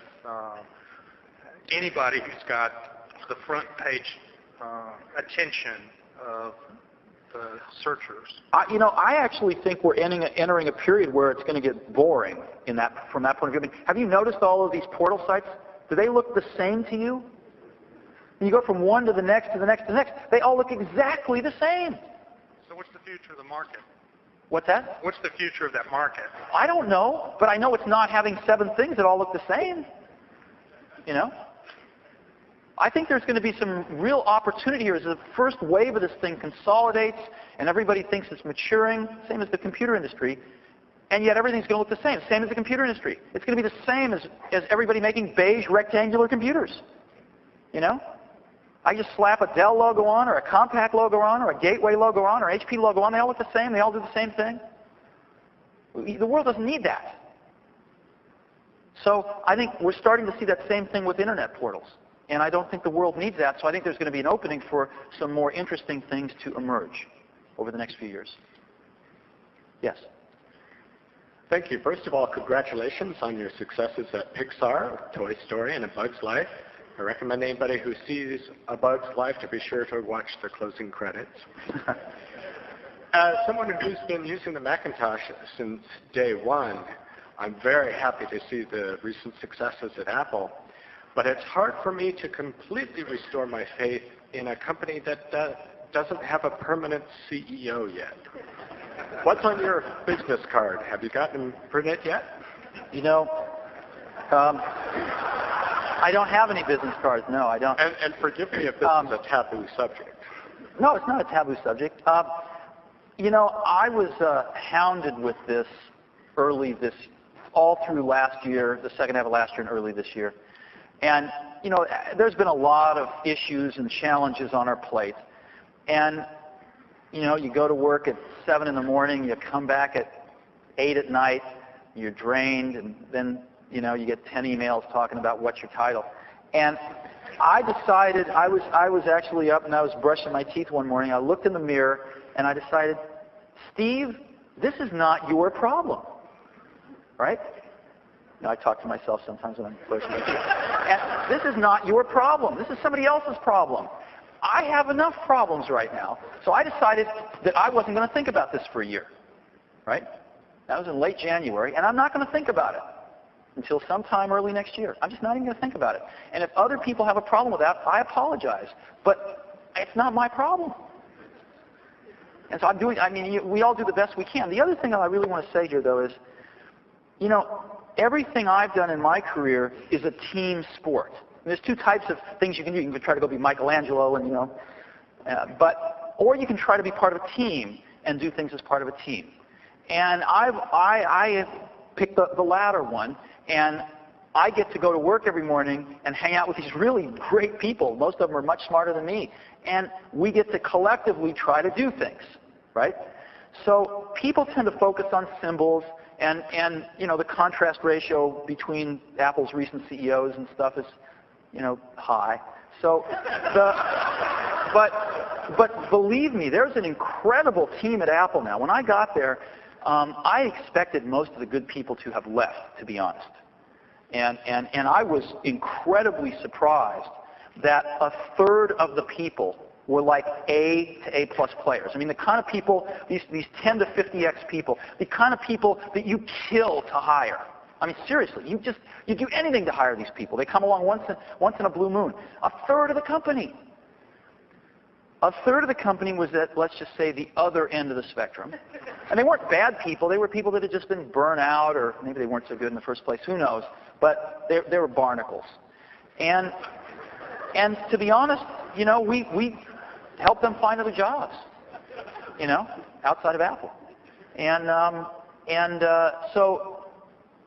anybody who's got the front page attention of the searchers. I actually think we're entering a period where it's going to get boring from that point of view. I mean, have you noticed all of these portal sites? Do they look the same to you? And you go from one to the next to the next to the next. They all look exactly the same. So what's the future of the market? What's that? What's the future of that market? I don't know, but I know it's not having 7 things that all look the same. You know? I think there's going to be some real opportunity here as the first wave of this thing consolidates and everybody thinks it's maturing, same as the computer industry, and yet everything's going to look the same as the computer industry. It's going to be the same as everybody making beige rectangular computers. You know? I just slap a Dell logo on, or a Compaq logo on, or a Gateway logo on, or HP logo on. They all look the same. They all do the same thing. The world doesn't need that. So I think we're starting to see that same thing with internet portals. And I don't think the world needs that, so I think there's going to be an opening for some more interesting things to emerge over the next few years. Yes? Thank you. First of all, congratulations on your successes at Pixar, Toy Story, and A Bug's Life. I recommend anybody who sees A Bug's Life to be sure to watch the closing credits. As someone who's been using the Macintosh since day one, I'm very happy to see the recent successes at Apple. But it's hard for me to completely restore my faith in a company that doesn't have a permanent CEO yet. What's on your business card? Have you gotten printed yet? You know, I don't have any business cards. No, I don't. And forgive me if this is a taboo subject. No, it's not a taboo subject. You know, I was hounded with this all through last year, the second half of last year and early this year. And, you know, there's been a lot of issues and challenges on our plate. And, you know, you go to work at 7 in the morning, you come back at 8 at night, you're drained, and then, you know, you get 10 emails talking about what's your title. And I decided, I was actually up and I was brushing my teeth one morning. I looked in the mirror and I decided, Steve, this is not your problem, right? You know, I talk to myself sometimes when I'm brushing my teeth. And this is not your problem. This is somebody else's problem. I have enough problems right now. So I decided that I wasn't going to think about this for a year, right? That was in late January, and I'm not going to think about it until sometime early next year. I'm just not even going to think about it. And if other people have a problem with that, I apologize. But it's not my problem. And so we all do the best we can. The other thing I really want to say here, though, is, you know, everything I've done in my career is a team sport. And there's 2 types of things you can do. You can try to go be Michelangelo, and, you know, or you can try to be part of a team and do things as part of a team. And I picked the latter one, and I get to go to work every morning and hang out with these really great people. Most of them are much smarter than me. And we get to collectively try to do things, right? So people tend to focus on symbols and you know, the contrast ratio between Apple's recent CEOs and stuff is, you know, high. So but believe me, there's an incredible team at Apple now. When I got there, I expected most of the good people to have left, to be honest. And I was incredibly surprised that a third of the people were like A to A+ players. I mean, the kind of people, these 10 to 50x people, the kind of people that you kill to hire. I mean, seriously, you do anything to hire these people. They come along once in a blue moon. A third of the company. A third of the company was at, let's just say, the other end of the spectrum. And they weren't bad people. They were people that had just been burnt out, or maybe they weren't so good in the first place. Who knows? But they were barnacles. And to be honest, you know, we helped them find other jobs, you know, outside of Apple. So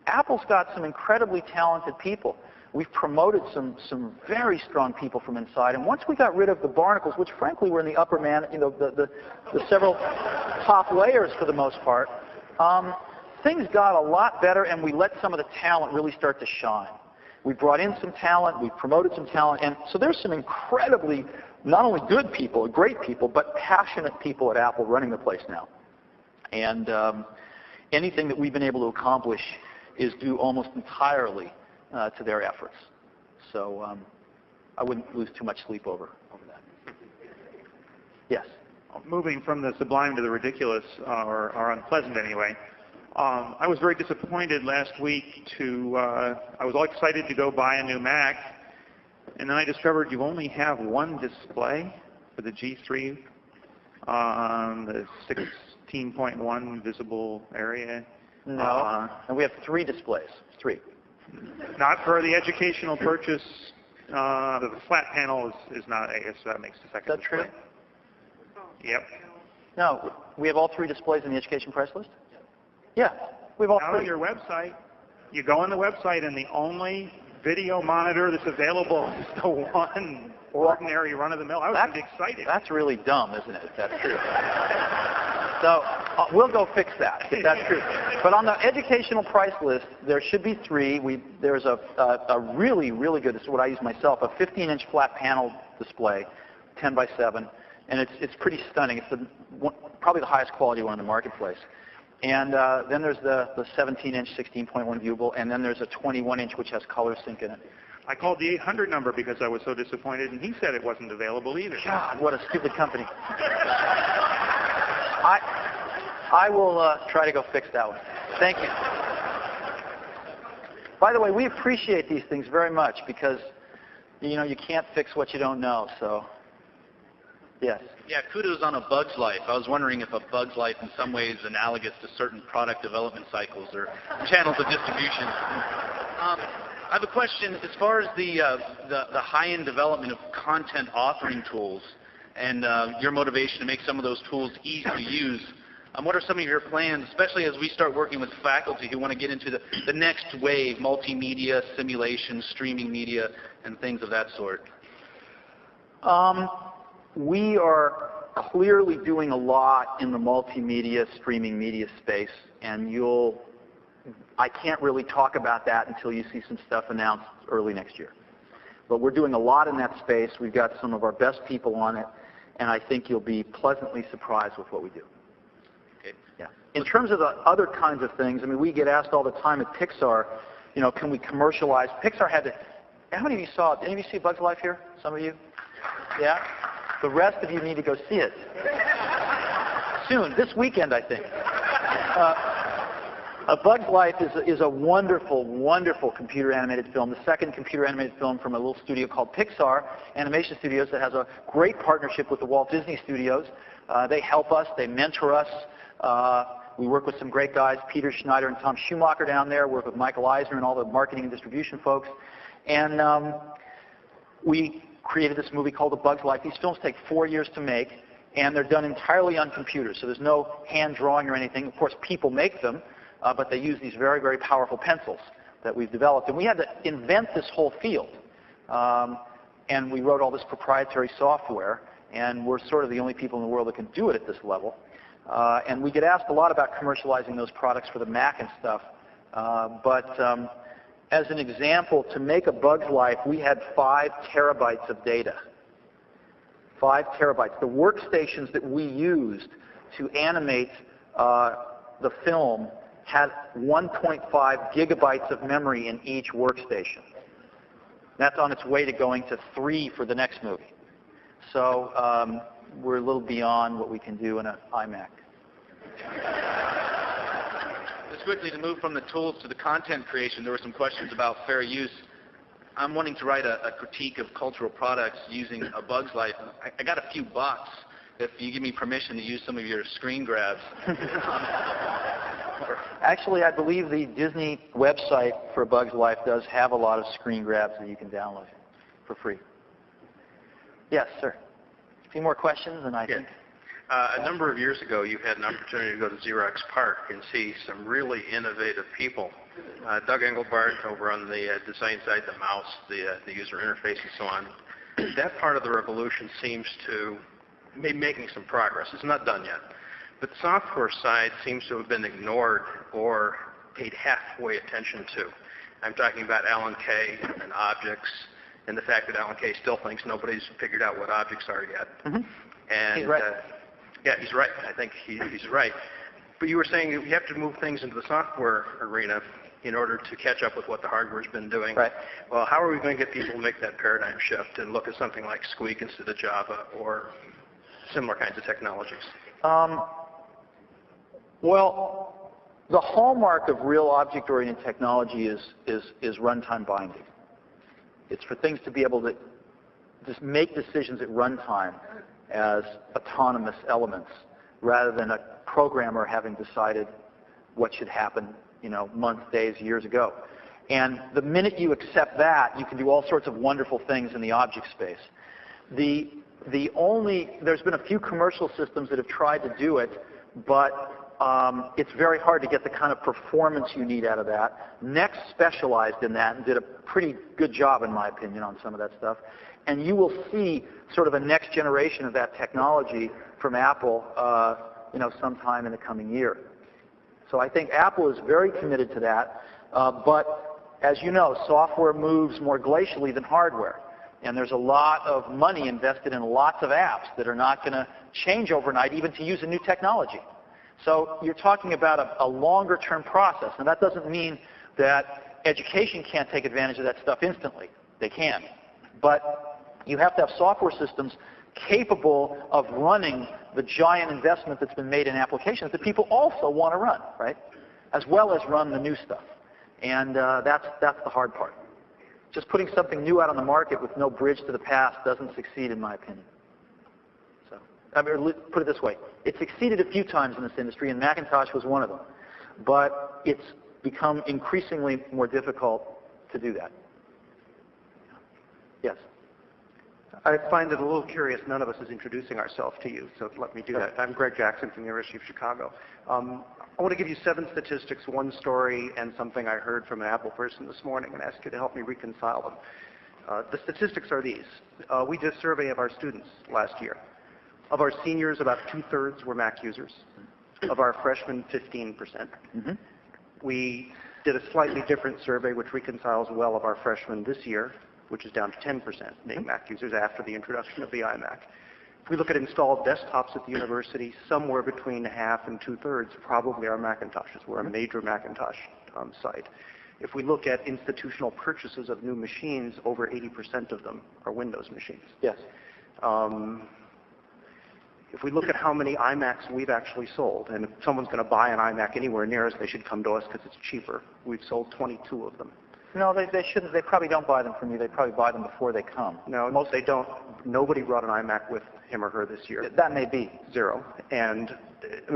Apple's got some incredibly talented people. We've promoted some very strong people from inside. And once we got rid of the barnacles, which frankly were in the upper you know, the several top layers for the most part, things got a lot better, and we let some of the talent really start to shine. We brought in some talent, we promoted some talent, and so there's some incredibly, not only good people, great people, but passionate people at Apple running the place now. And anything that we've been able to accomplish is due almost entirely to their efforts. So I wouldn't lose too much sleep over that. Yes? Moving from the sublime to the ridiculous, or unpleasant anyway, I was very disappointed last week I was all excited to go buy a new Mac, and then I discovered you only have one display for the G3 on the 16.1 visible area. No, and we have 3 displays, 3. Not for the educational purchase. The flat panel is not AS, so that makes the second display. Is that true? Yep. No, we have all 3 displays in the education price list? Yeah, we have all 3. Now on your website, you go on the website, and the only video monitor that's available is the one ordinary run-of-the-mill. I was pretty excited. That's really dumb, isn't it, if that's true? So we'll go fix that, if that's true. But on the educational price list, there should be 3. There's a really, really good, this is what I use myself, a 15-inch flat panel display, 10 by 7, and it's pretty stunning. It's probably the highest quality one in the marketplace. And then there's the 17-inch 16.1 viewable, and then there's a 21-inch which has color sync in it. I called the 800 number because I was so disappointed, and he said it wasn't available either. God, what a stupid company. I will try to go fix that one. Thank you. By the way, we appreciate these things very much because, you know, you can't fix what you don't know, so yes. Yeah, kudos on A Bug's Life. I was wondering if A Bug's Life in some ways analogous to certain product development cycles or channels of distribution. I have a question as far as the high-end development of content authoring tools and your motivation to make some of those tools easy to use. What are some of your plans, especially as we start working with faculty who want to get into the next wave, multimedia, simulation, streaming media, and things of that sort? We are clearly doing a lot in the multimedia, streaming media space, and I can't really talk about that until you see some stuff announced early next year. But we're doing a lot in that space. We've got some of our best people on it, and I think you'll be pleasantly surprised with what we do. Okay. Yeah. In terms of the other kinds of things, I mean, we get asked all the time at Pixar, you know, can we commercialize? Pixar had to, how many of you saw it? Did any of you see Bug's Life here? Some of you? Yeah? The rest of you need to go see it. Soon, this weekend, I think. A Bug's Life is a wonderful, wonderful computer animated film, the second computer animated film from a little studio called Pixar Animation Studios that has a great partnership with the Walt Disney Studios. They help us, they mentor us. We work with some great guys, Peter Schneider and Tom Schumacher down there, work with Michael Eisner and all the marketing and distribution folks. And we created this movie called A Bug's Life. These films take 4 years to make, and they're done entirely on computers, so there's no hand drawing or anything. Of course, people make them. But they use these very, very powerful pencils that we've developed. And we had to invent this whole field. And we wrote all this proprietary software. And we're sort of the only people in the world that can do it at this level. And we get asked a lot about commercializing those products for the Mac and stuff. As an example, to make a Bug's Life, we had 5 terabytes of data. 5 terabytes. The workstations that we used to animate the film had 1.5 gigabytes of memory in each workstation. That's on its way to going to 3 for the next movie. So we're a little beyond what we can do in an iMac. Just quickly, to move from the tools to the content creation, there were some questions about fair use. I'm wanting to write a critique of cultural products using a Bug's Life. I got a few bucks if you give me permission to use some of your screen grabs. Actually, I believe the Disney website for Bug's Life does have a lot of screen grabs that you can download for free. Yes, sir. A few more questions, and I think. A number of years ago, you had an opportunity to go to Xerox PARC and see some really innovative people. Doug Engelbart over on the design side, the mouse, the user interface, and so on. That part of the revolution seems to be making some progress. It's not done yet. But the software side seems to have been ignored or paid halfway attention to. I'm talking about Alan Kay and objects, and the fact that Alan Kay still thinks nobody's figured out what objects are yet. Mm-hmm. And he's right. Yeah, he's right. I think he's right. But you were saying that we have to move things into the software arena in order to catch up with what the hardware's been doing. Right. Well, how are we going to get people to make that paradigm shift and look at something like Squeak instead of Java or similar kinds of technologies? Well, the hallmark of real object-oriented technology is runtime binding. It's for things to be able to just make decisions at runtime as autonomous elements, rather than a programmer having decided what should happen, months, days, years ago. And the minute you accept that, you can do all sorts of wonderful things in the object space. There's been a few commercial systems that have tried to do it, but it's very hard to get the kind of performance you need out of that. Next specialized in that and did a pretty good job, in my opinion, on some of that stuff. And you will see sort of a next generation of that technology from Apple, sometime in the coming year. So I think Apple is very committed to that. But as you know, software moves more glacially than hardware. And there's a lot of money invested in lots of apps that are not going to change overnight, even to use a new technology. So you're talking about a longer-term process. And that doesn't mean that education can't take advantage of that stuff instantly. They can. But you have to have software systems capable of running the giant investment that's been made in applications that people also want to run, right? As well as run the new stuff. And that's the hard part. Just putting something new out on the market with no bridge to the past doesn't succeed, in my opinion. So, put it this way. It succeeded a few times in this industry, and Macintosh was one of them. But it's become increasingly more difficult to do that. Yes? I find it a little curious. None of us is introducing ourselves to you, so let me do that. I'm Greg Jackson from the University of Chicago. I want to give you 7 statistics, 1 story, and something I heard from an Apple person this morning, and ask you to help me reconcile them. The statistics are these. We did a survey of our students last year. Of our seniors, about 2/3 were Mac users. Of our freshmen, 15%. Mm-hmm. We did a slightly different survey, which reconciles well of our freshmen this year, which is down to 10% being Mac users after the introduction of the iMac. If we look at installed desktops at the university, somewhere between half and 2/3 probably are Macintoshes. We're a major Macintosh site. If we look at institutional purchases of new machines, over 80% of them are Windows machines. Yes. If we look at how many iMacs we've actually sold, and if someone's going to buy an iMac anywhere near us, they should come to us because it's cheaper. We've sold 22 of them. No, they shouldn't. They probably don't buy them from you. They probably buy them before they come. No, most they don't. Nobody brought an iMac with him or her this year. That may be. 0. And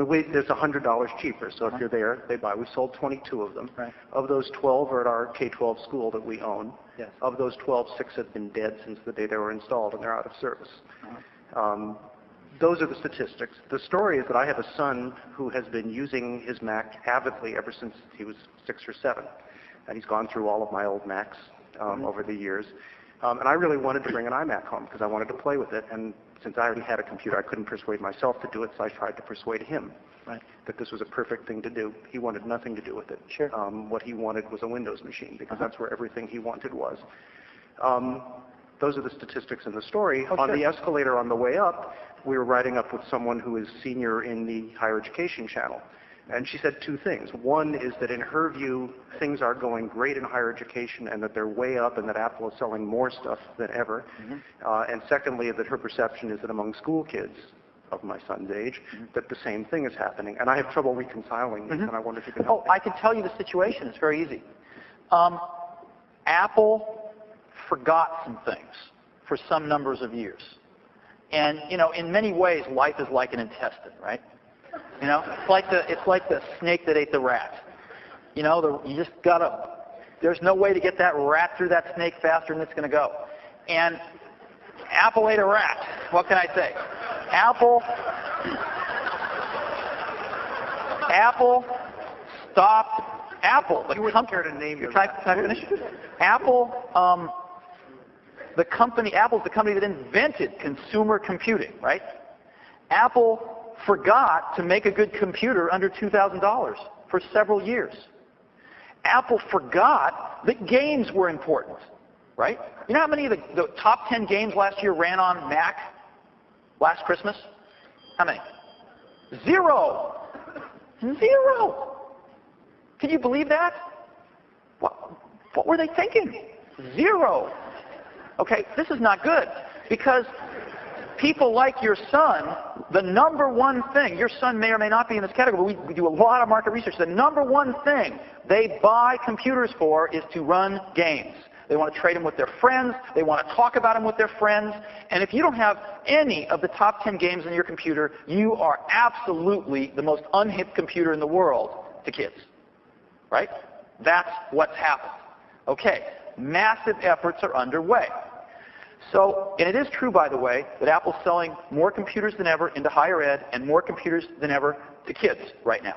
there's $100 cheaper. So if you're there, they buy. We sold 22 of them. Right. Of those, 12 are at our K-12 school that we own. Yes. Of those 12, 6 have been dead since the day they were installed, and they're out of service. Those are the statistics. The story is that I have a son who has been using his Mac avidly ever since he was 6 or 7. And he's gone through all of my old Macs over the years. And I really wanted to bring an iMac home because I wanted to play with it. And since I already had a computer, I couldn't persuade myself to do it, so I tried to persuade him Right. that this was a perfect thing to do. He wanted nothing to do with it. Sure. What he wanted was a Windows machine, because that's where everything he wanted was. Those are the statistics in the story. On the escalator on the way up, we were riding up with someone who is senior in the higher education channel. And she said two things. One is that in her view, things are going great in higher education and that they're way up and that Apple is selling more stuff than ever. And secondly, that her perception is that among school kids of my son's age, that the same thing is happening. And I have trouble reconciling these, and I wonder if you can help me. I can tell you the situation. It's very easy. Apple forgot some things for some numbers of years. And, you know, in many ways, life is like an intestine, right? You know, it's like the snake that ate the rat. You know, you just gotta, there's no way to get that rat through that snake faster than it's gonna go. And Apple ate a rat. What can I say? Apple stopped. Apple. You wouldn't care to name your Can I finish? Apple. Apple's the company that invented consumer computing, right? Apple forgot to make a good computer under $2,000 for several years. Apple forgot that games were important, right? You know how many of the top 10 games last year ran on Mac last Christmas? How many? Zero. Zero. Can you believe that? What were they thinking? Zero. Okay, this is not good, because people like your son, the number one thing, your son may or may not be in this category, but we do a lot of market research, the number one thing they buy computers for is to run games. They want to trade them with their friends, they want to talk about them with their friends, and if you don't have any of the top 10 games in your computer, you are absolutely the most unhip computer in the world to kids. Right? That's what's happened. Okay, massive efforts are underway. So, and it is true, by the way, that Apple's selling more computers than ever into higher ed and more computers than ever to kids right now.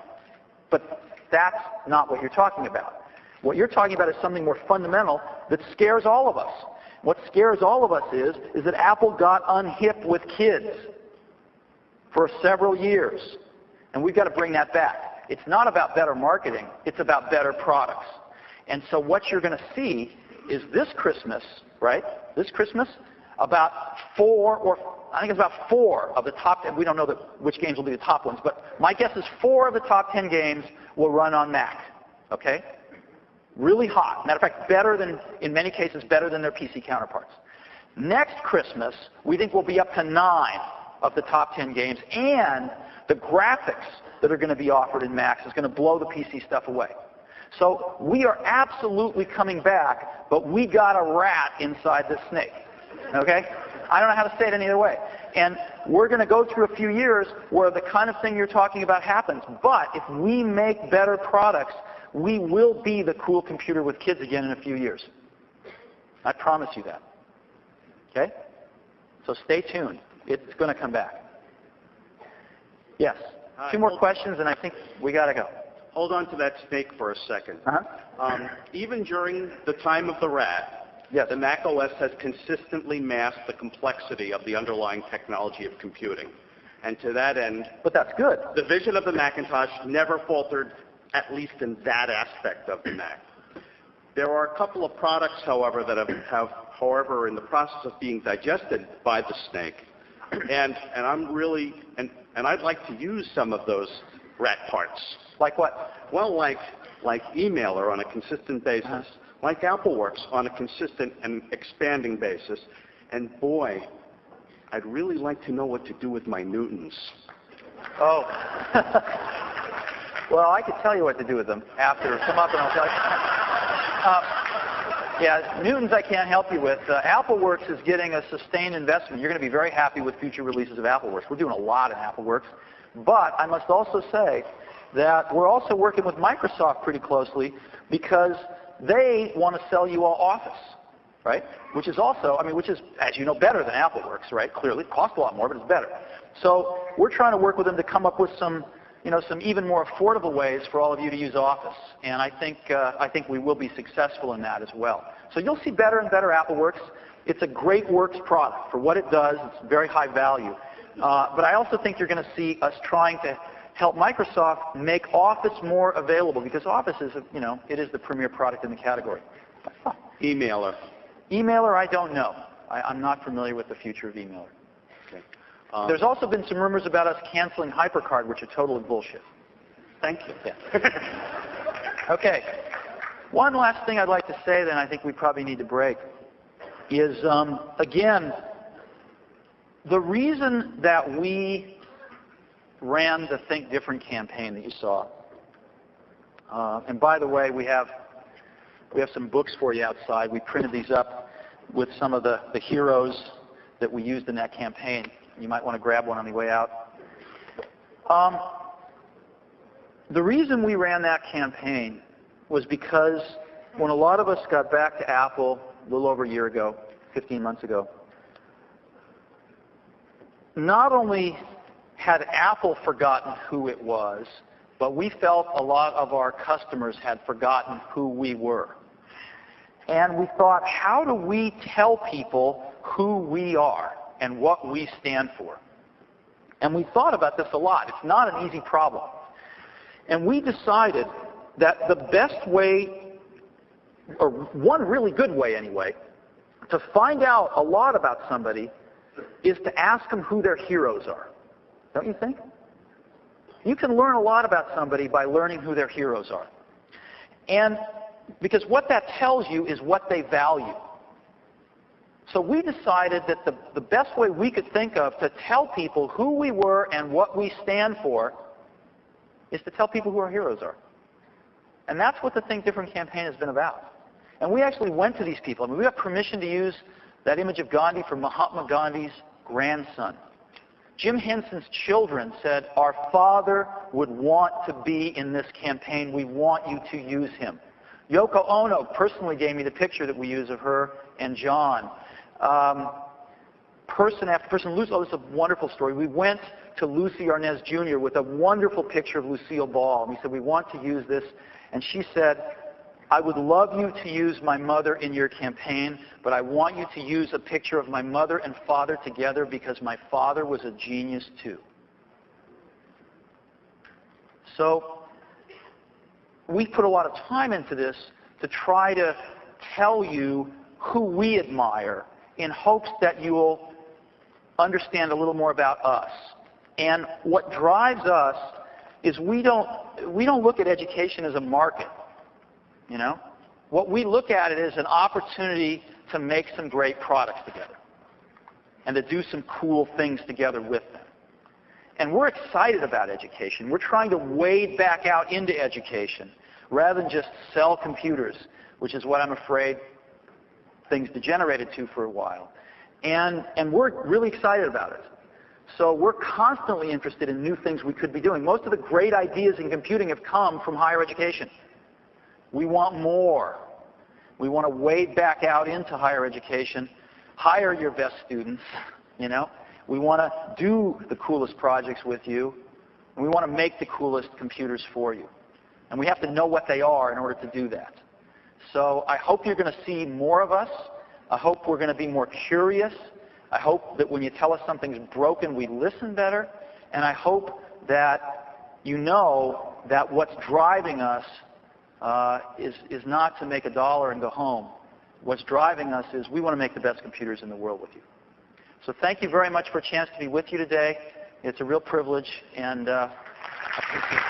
But that's not what you're talking about. What you're talking about is something more fundamental that scares all of us. What scares all of us is that Apple got unhip with kids for several years. And we've got to bring that back. It's not about better marketing, it's about better products. And so what you're going to see is this Christmas, right? This Christmas, about four of the top 10, we don't know which games will be the top ones, but my guess is 4 of the top 10 games will run on Mac, okay? Really hot. Matter of fact, better than, in many cases, better than their PC counterparts. Next Christmas, we think we'll be up to 9 of the top 10 games, and the graphics that are going to be offered in Macs is going to blow the PC stuff away. So we are absolutely coming back, but we got a rat inside the snake, okay? I don't know how to say it any other way. And we're going to go through a few years where the kind of thing you're talking about happens. But if we make better products, we will be the cool computer with kids again in a few years. I promise you that. Okay? So stay tuned. It's going to come back. Yes. Hi. 2 more questions, and I think we got to go. Hold on to that snake for a second. Even during the time of the rat, the Mac OS has consistently masked the complexity of the underlying technology of computing. And to that end, but that's good. The vision of the Macintosh never faltered, at least in that aspect of the Mac. There are a couple of products, however, that however, in the process of being digested by the snake. And I'm really, and I'd like to use some of those rat parts. Like what? Well, like Emailer on a consistent basis, like AppleWorks on a consistent and expanding basis. And boy, I'd really like to know what to do with my Newtons. Oh. Well, I could tell you what to do with them after. Come up and I'll tell you. Yeah, Newtons I can't help you with. AppleWorks is getting a sustained investment. You're going to be very happy with future releases of AppleWorks. We're doing a lot in AppleWorks. But I must also say that we're also working with Microsoft pretty closely because they want to sell you all Office, right? Which is also, which is, as you know, better than AppleWorks, right? Clearly, it costs a lot more, but it's better. So we're trying to work with them to come up with some even more affordable ways for all of you to use Office. And I think we will be successful in that as well. So you'll see better and better AppleWorks. It's a great works product. For what it does, it's very high value. But I also think you're going to see us trying to help Microsoft make Office more available, because Office is, it is the premier product in the category. Emailer. Emailer, I don't know. I'm not familiar with the future of Emailer. Okay. There's also been some rumors about us canceling HyperCard, which are totally bullshit. Thank you. Yeah. Okay. One last thing I'd like to say, then I think we probably need to break, is, again, the reason that we ran the Think Different campaign that you saw, and by the way, we have some books for you outside. We printed these up with some of the heroes that we used in that campaign. You might want to grab one on the way out. The reason we ran that campaign was because when a lot of us got back to Apple a little over a year ago, 15 months ago, not only had Apple forgotten who it was, but we felt a lot of our customers had forgotten who we were. And we thought, how do we tell people who we are and what we stand for? And we thought about this a lot. It's not an easy problem. And we decided that the best way, or one really good way anyway, to find out a lot about somebody is to ask them who their heroes are. Don't you think? You can learn a lot about somebody by learning who their heroes are. And because what that tells you is what they value. So we decided that the best way we could think of to tell people who we were and what we stand for is to tell people who our heroes are. And that's what the Think Different campaign has been about. And we actually went to these people. I mean, we got permission to use that image of Gandhi from Mahatma Gandhi's grandson. Jim Henson's children said, our father would want to be in this campaign. We want you to use him. Yoko Ono personally gave me the picture that we use of her and John. Person after person, Lucy, oh, this is a wonderful story. We went to Lucy Arnaz Jr. with a wonderful picture of Lucille Ball. And we said, we want to use this. And she said, I would love you to use my mother in your campaign, but I want you to use a picture of my mother and father together because my father was a genius too. So we put a lot of time into this to try to tell you who we admire in hopes that you will understand a little more about us. And what drives us is we don't look at education as a market. You know? What we look at it is an opportunity to make some great products together and to do some cool things together with them. And we're excited about education. We're trying to wade back out into education rather than just sell computers, which is what I'm afraid things degenerated to for a while. And we're really excited about it. So we're constantly interested in new things we could be doing. Most of the great ideas in computing have come from higher education. We want more. We want to wade back out into higher education, hire your best students, you know. We want to do the coolest projects with you, and we want to make the coolest computers for you. And we have to know what they are in order to do that. So I hope you're going to see more of us. I hope we're going to be more curious. I hope that when you tell us something's broken, we listen better. And I hope that you know that what's driving us is not to make $1 and go home. What's driving us is we want to make the best computers in the world with you. So thank you very much for a chance to be with you today. It's a real privilege, and I appreciate it.